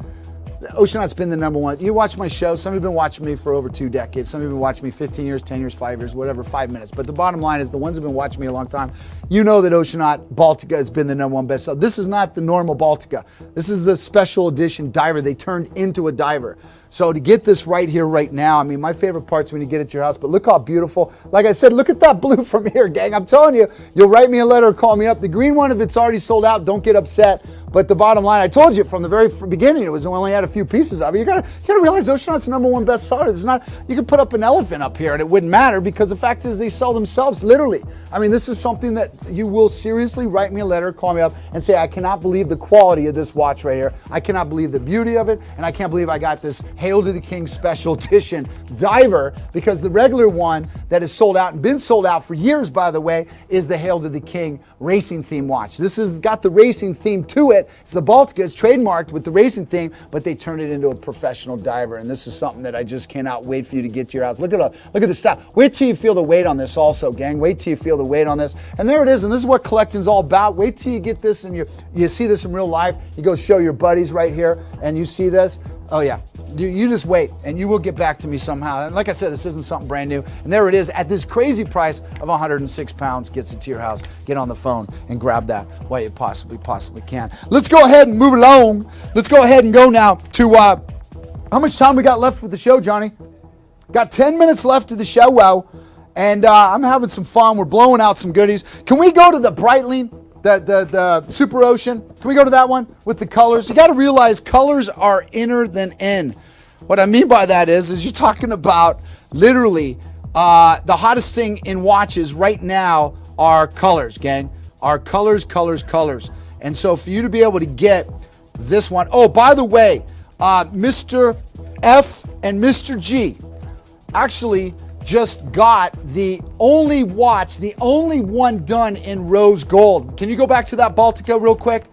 Oceanaut's been the number one. You watch my show, some of you have been watching me for over 2 decades. Some of you have been watching me 15 years, 10 years, 5 years, whatever, 5 minutes. But the bottom line is the ones who have been watching me a long time, you know that Oceanaut Baltica has been the number one bestseller. This is not the normal Baltica. This is the special edition diver. They turned into a diver. So to get this right here, right now, my favorite part's when you get it to your house, but look how beautiful. Like I said, look at that blue from here, gang. I'm telling you, you'll write me a letter or call me up. The green one, if it's already sold out, don't get upset. But the bottom line, I told you from the very beginning, it was we only had a few pieces of it. You gotta realize Oceanaut's the number one bestseller. It's not, you could put up an elephant up here and it wouldn't matter, because the fact is they sell themselves, literally. This is something that you will seriously write me a letter, call me up and say, I cannot believe the quality of this watch right here. I cannot believe the beauty of it. And I can't believe I got this Hail to the King special edition diver, because the regular one that is sold out and been sold out for years, by the way, is the Hail to the King racing theme watch. This has got the racing theme to it. It's the Baltica. It's trademarked with the racing theme, but they turned it into a professional diver. And this is something that I just cannot wait for you to get to your house. Look at the stuff. Wait till you feel the weight on this also, gang. Wait till you feel the weight on this. And there it is. And this is what collecting's all about. Wait till you get this and you see this in real life. You go show your buddies right here and you see this. Oh yeah. You just wait, and you will get back to me somehow. And like I said, this isn't something brand new. And there it is at this crazy price of 106 pounds. Gets it to your house. Get on the phone and grab that while you possibly can. Let's go ahead and move along. Let's go ahead and go now to, how much time we got left with the show, Johnny? Got 10 minutes left of the show, wow. And I'm having some fun. We're blowing out some goodies. Can we go to the Breitling? The Super Ocean. Can we go to that one with the colors? You got to realize colors are inner than in. What I mean by that is you're talking about literally the hottest thing in watches right now are colors, gang. Are colors. And so for you to be able to get this one, oh, by the way, Mr. F and Mr. G actually just got the only watch, the only one done in rose gold. Can you go back to that Baltica real quick?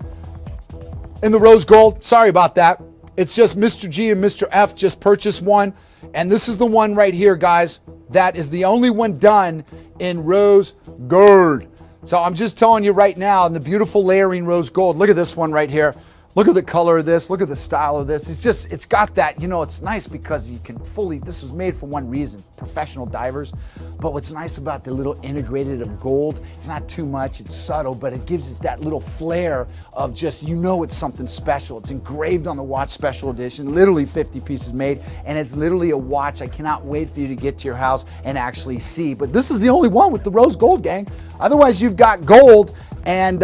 In the rose gold. Sorry about that. It's just Mr. G and Mr. F just purchased one. And this is the one right here, guys. That is the only one done in rose gold. So I'm just telling you right now, in the beautiful layering rose gold. Look at this one right here. Look at the color of this. Look at the style of this. It's got that, it's nice because you can this was made for one reason, professional divers. But what's nice about the little integrated of gold, it's not too much, it's subtle, but it gives it that little flair of just, it's something special. It's engraved on the watch special edition, literally 50 pieces made, and it's literally a watch I cannot wait for you to get to your house and actually see. But this is the only one with the rose gold, gang. Otherwise, you've got gold and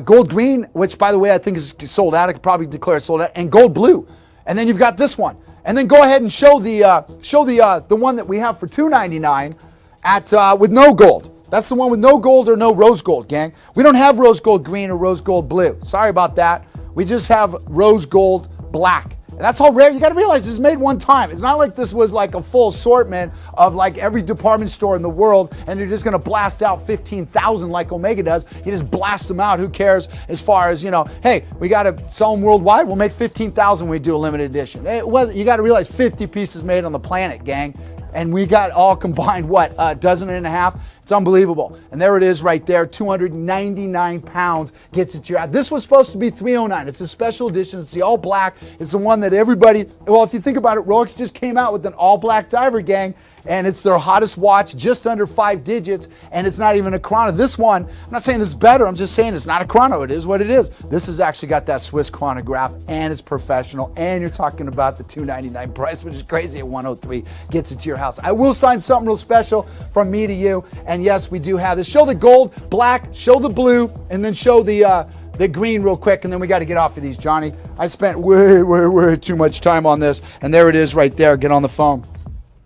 gold green, which by the way I think is sold out. I could probably declare it sold out, and gold blue. And then you've got this one. And then go ahead and show the one that we have for $299 at with no gold. That's the one with no gold or no rose gold, gang. We don't have rose gold green or rose gold blue. Sorry about that. We just have rose gold black. And that's how rare. You got to realize this is made one time. It's not like this was like a full assortment of like every department store in the world and you're just going to blast out 15,000 like Omega does. You just blast them out. Who cares as far as, hey, we got to sell them worldwide. We'll make 15,000 when we do a limited edition. You got to realize 50 pieces made on the planet, gang. And we got all combined, what, a dozen and a half? It's unbelievable. And there it is right there, 299 pounds, gets it to your house. This was supposed to be $309. It's a special edition. It's the all black. It's the one that everybody, well, if you think about it, Rolex just came out with an all black diver, gang, and it's their hottest watch, just under 5 digits, and it's not even a chrono. This one, I'm not saying this is better, I'm just saying it's not a chrono. It is what it is. This has actually got that Swiss chronograph, and it's professional, and you're talking about the $299 price, which is crazy at $103, gets it to your house. I will sign something real special from me to you, and yes, we do have this. Show the gold, black, show the blue, and then show the green real quick, and then we got to get off of these, Johnny. I spent way too much time on this, and there it is right there. Get on the phone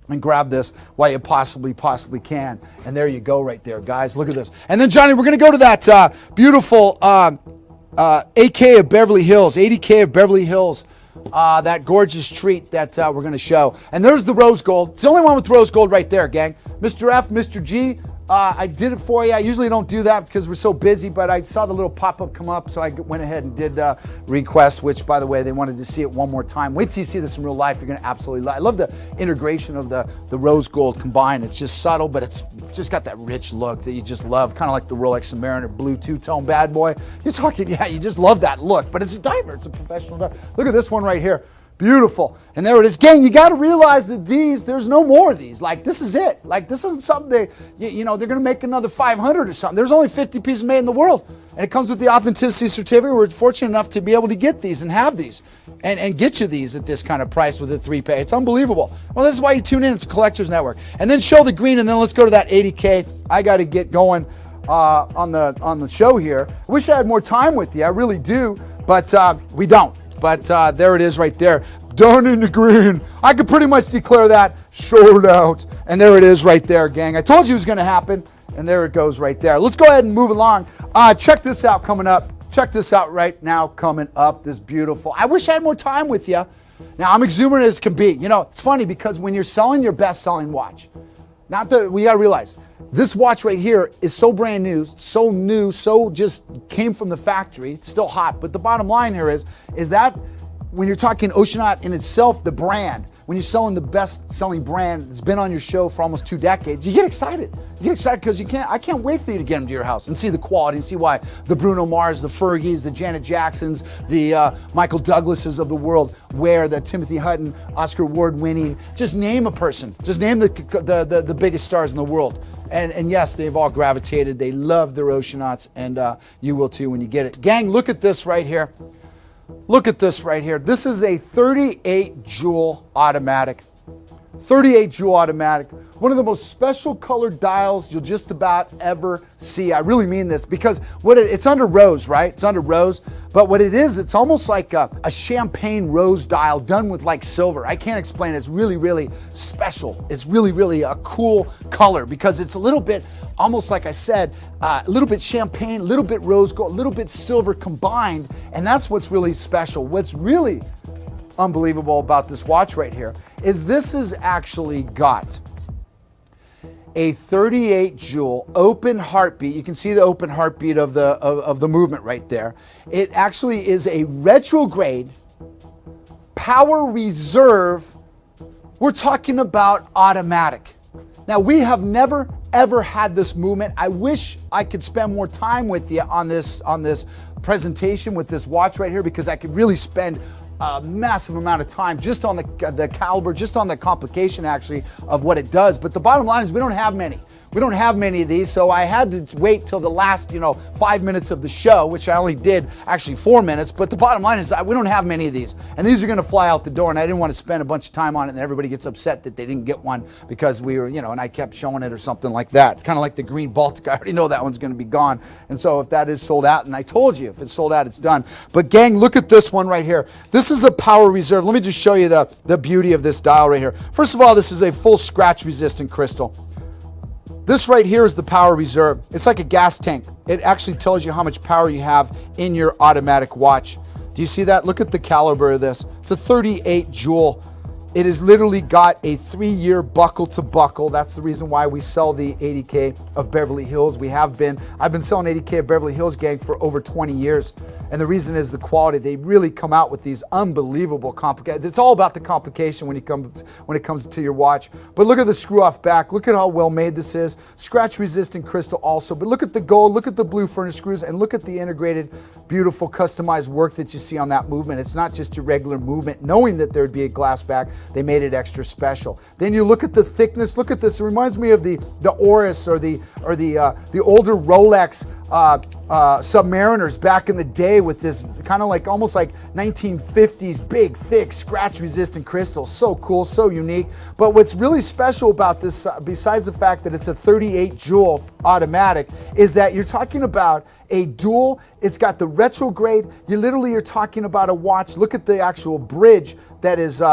and grab this while you possibly can. And there you go right there, guys. Look at this. And then, Johnny, we're going to go to that beautiful 8K of Beverly Hills, 80K of Beverly Hills, that gorgeous treat that we're going to show. And there's the rose gold. It's the only one with rose gold right there, gang. Mr. F, Mr. G, I did it for you. I usually don't do that because we're so busy, but I saw the little pop-up come up, so I went ahead and did request, which, by the way, they wanted to see it one more time. Wait till you see this in real life. You're going to absolutely love it. I love the integration of the rose gold combined. It's just subtle, but it's just got that rich look that you just love, kind of like the Rolex Submariner blue two-tone bad boy. You're talking, yeah, you just love that look, but it's a diver. It's a professional diver. Look at this one right here. Beautiful. And there it is. Gang, you got to realize that there's no more of these. Like, this is it. Like, this isn't something they're going to make another 500 or something. There's only 50 pieces made in the world. And it comes with the authenticity certificate. We're fortunate enough to be able to get these and have these and get you these at this kind of price with a 3-pay. It's unbelievable. Well, this is why you tune in. It's a Collectors Network. And then show the green, and then let's go to that 80K. I got to get going on the show here. I wish I had more time with you. I really do, but we don't. But there it is right there. Done in the green. I could pretty much declare that sold out. And there it is right there, gang. I told you it was going to happen. And there it goes right there. Let's go ahead and move along. Check this out coming up. Check this out right now coming up. This beautiful. I wish I had more time with you. Now, I'm exuberant as can be. You know, it's funny because when you're selling your best-selling watch, we got to realize, this watch right here is so brand new, so just came from the factory. It's still hot, but the bottom line here is that when you're talking Oceanaut in itself, the brand, when you're selling the best-selling brand that's been on your show for almost 2 decades, you get excited. You get excited because I can't wait for you to get them to your house and see the quality and see why the Bruno Mars, the Fergies, the Janet Jacksons, the Michael Douglases of the world wear the Timothy Hutton, Oscar Award-winning. Just name a person. Just name the biggest stars in the world. And yes, they've all gravitated. They love their Oceanauts, and you will too when you get it. Gang, look at this right here. Look at this right here. This is a 38 jewel automatic. 38 jewel automatic. One of the most special colored dials you'll just about ever see. I really mean this because it's under rose, right? It's under rose. But what it is, it's almost like a champagne rose dial done with like silver. I can't explain it. It's really, really special. It's really, really a cool color because it's a little bit, almost like I said, a little bit champagne, a little bit rose gold, a little bit silver combined. And that's what's really special. What's really unbelievable about this watch right here is this has actually got a 38 jewel open heartbeat. You can see the open heartbeat of the movement right there. It actually is a retrograde power reserve. We're talking about automatic. Now, we have never ever had this movement. I wish I could spend more time with you on this presentation with this watch right here because I could really spend a massive amount of time just on the caliber, just on the complication actually of what it does. But the bottom line is we don't have many. We don't have many of these, so I had to wait till the last, 5 minutes of the show, which I only did actually 4 minutes. But the bottom line is we don't have many of these, and these are going to fly out the door. And I didn't want to spend a bunch of time on it, and everybody gets upset that they didn't get one because we were, and I kept showing it or something like that. It's kind of like the green Baltic. I already know that one's going to be gone, and so if that is sold out, and I told you if it's sold out, it's done. But gang, look at this one right here. This is a power reserve. Let me just show you the beauty of this dial right here. First of all, this is a full scratch resistant crystal. This right here is the power reserve. It's like a gas tank. It actually tells you how much power you have in your automatic watch. Do you see that? Look at the caliber of this. It's a 38 jewel. It has literally got a 3-year buckle to buckle. That's the reason why we sell the 80K of Beverly Hills. I've been selling 80K of Beverly Hills, gang, for over 20 years. And the reason is the quality. They really come out with these unbelievable complicated. It's all about the complication when it comes to your watch. But look at the screw off back. Look at how well made this is. Scratch resistant crystal also. But look at the gold, look at the blue furnace screws, and look at the integrated, beautiful, customized work that you see on that movement. It's not just your regular movement. Knowing that there'd be a glass back, they made it extra special. Then you look at the thickness. Look at this. It reminds me of the Oris or the older Rolex Submariners back in the day, with this kind of like almost like 1950s big, thick, scratch-resistant crystals. So cool, so unique. But what's really special about this, besides the fact that it's a 38 joule automatic, is that you're talking about a dual. It's got the retrograde. You literally are talking about a watch. Look at the actual bridge that is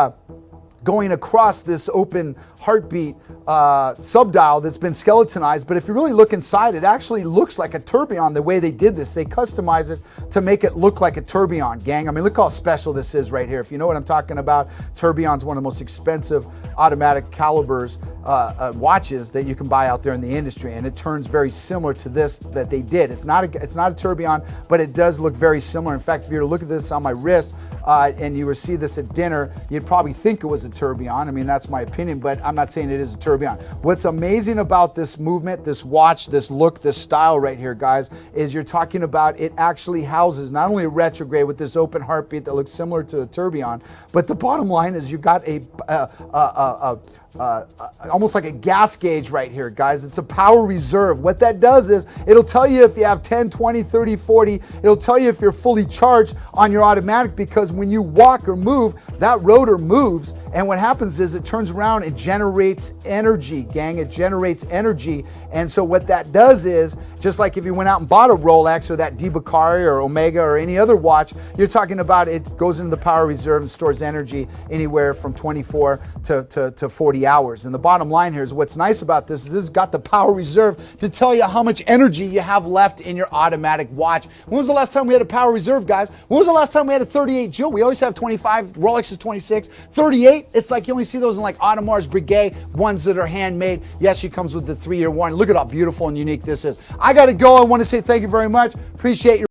going across this open heartbeat subdial that's been skeletonized. But if you really look inside, it actually looks like a tourbillon the way they did this. They customized it to make it look like a tourbillon, gang. I mean, look how special this is right here. If you know what I'm talking about, tourbillon's one of the most expensive automatic calibers watches that you can buy out there in the industry, and it turns very similar to this that they did. It's not a tourbillon, but it does look very similar. In fact, if you were to look at this on my wrist and you were to see this at dinner, you'd probably think it was a tourbillon. I mean, that's my opinion, but I'm not saying it is a tourbillon. What's amazing about this movement, this watch, this look, this style right here, guys, is you're talking about it actually houses not only a retrograde with this open heartbeat that looks similar to a tourbillon, but the bottom line is you got almost like a gas gauge right here, guys. It's a power reserve. What that does is it'll tell you if you have 10, 20, 30, 40. It'll tell you if you're fully charged on your automatic, because when you walk or move, that rotor moves, and what happens is it turns around and generates energy, gang. It generates energy. And so what that does is, just like if you went out and bought a Rolex or that Dibacari or Omega or any other watch, you're talking about it goes into the power reserve and stores energy anywhere from 24 to 40 hours. And the bottom line here is what's nice about this is this has got the power reserve to tell you how much energy you have left in your automatic watch. When was the last time we had a power reserve, guys? When was the last time we had a 38 joule? We always have 25. Rolex is 26. 38, it's like you only see those in like Audemars Breguet, ones that are handmade. Yes, she comes with the 3-year warranty. Look at how beautiful and unique this is. I got to go. I want to say thank you very much. Appreciate your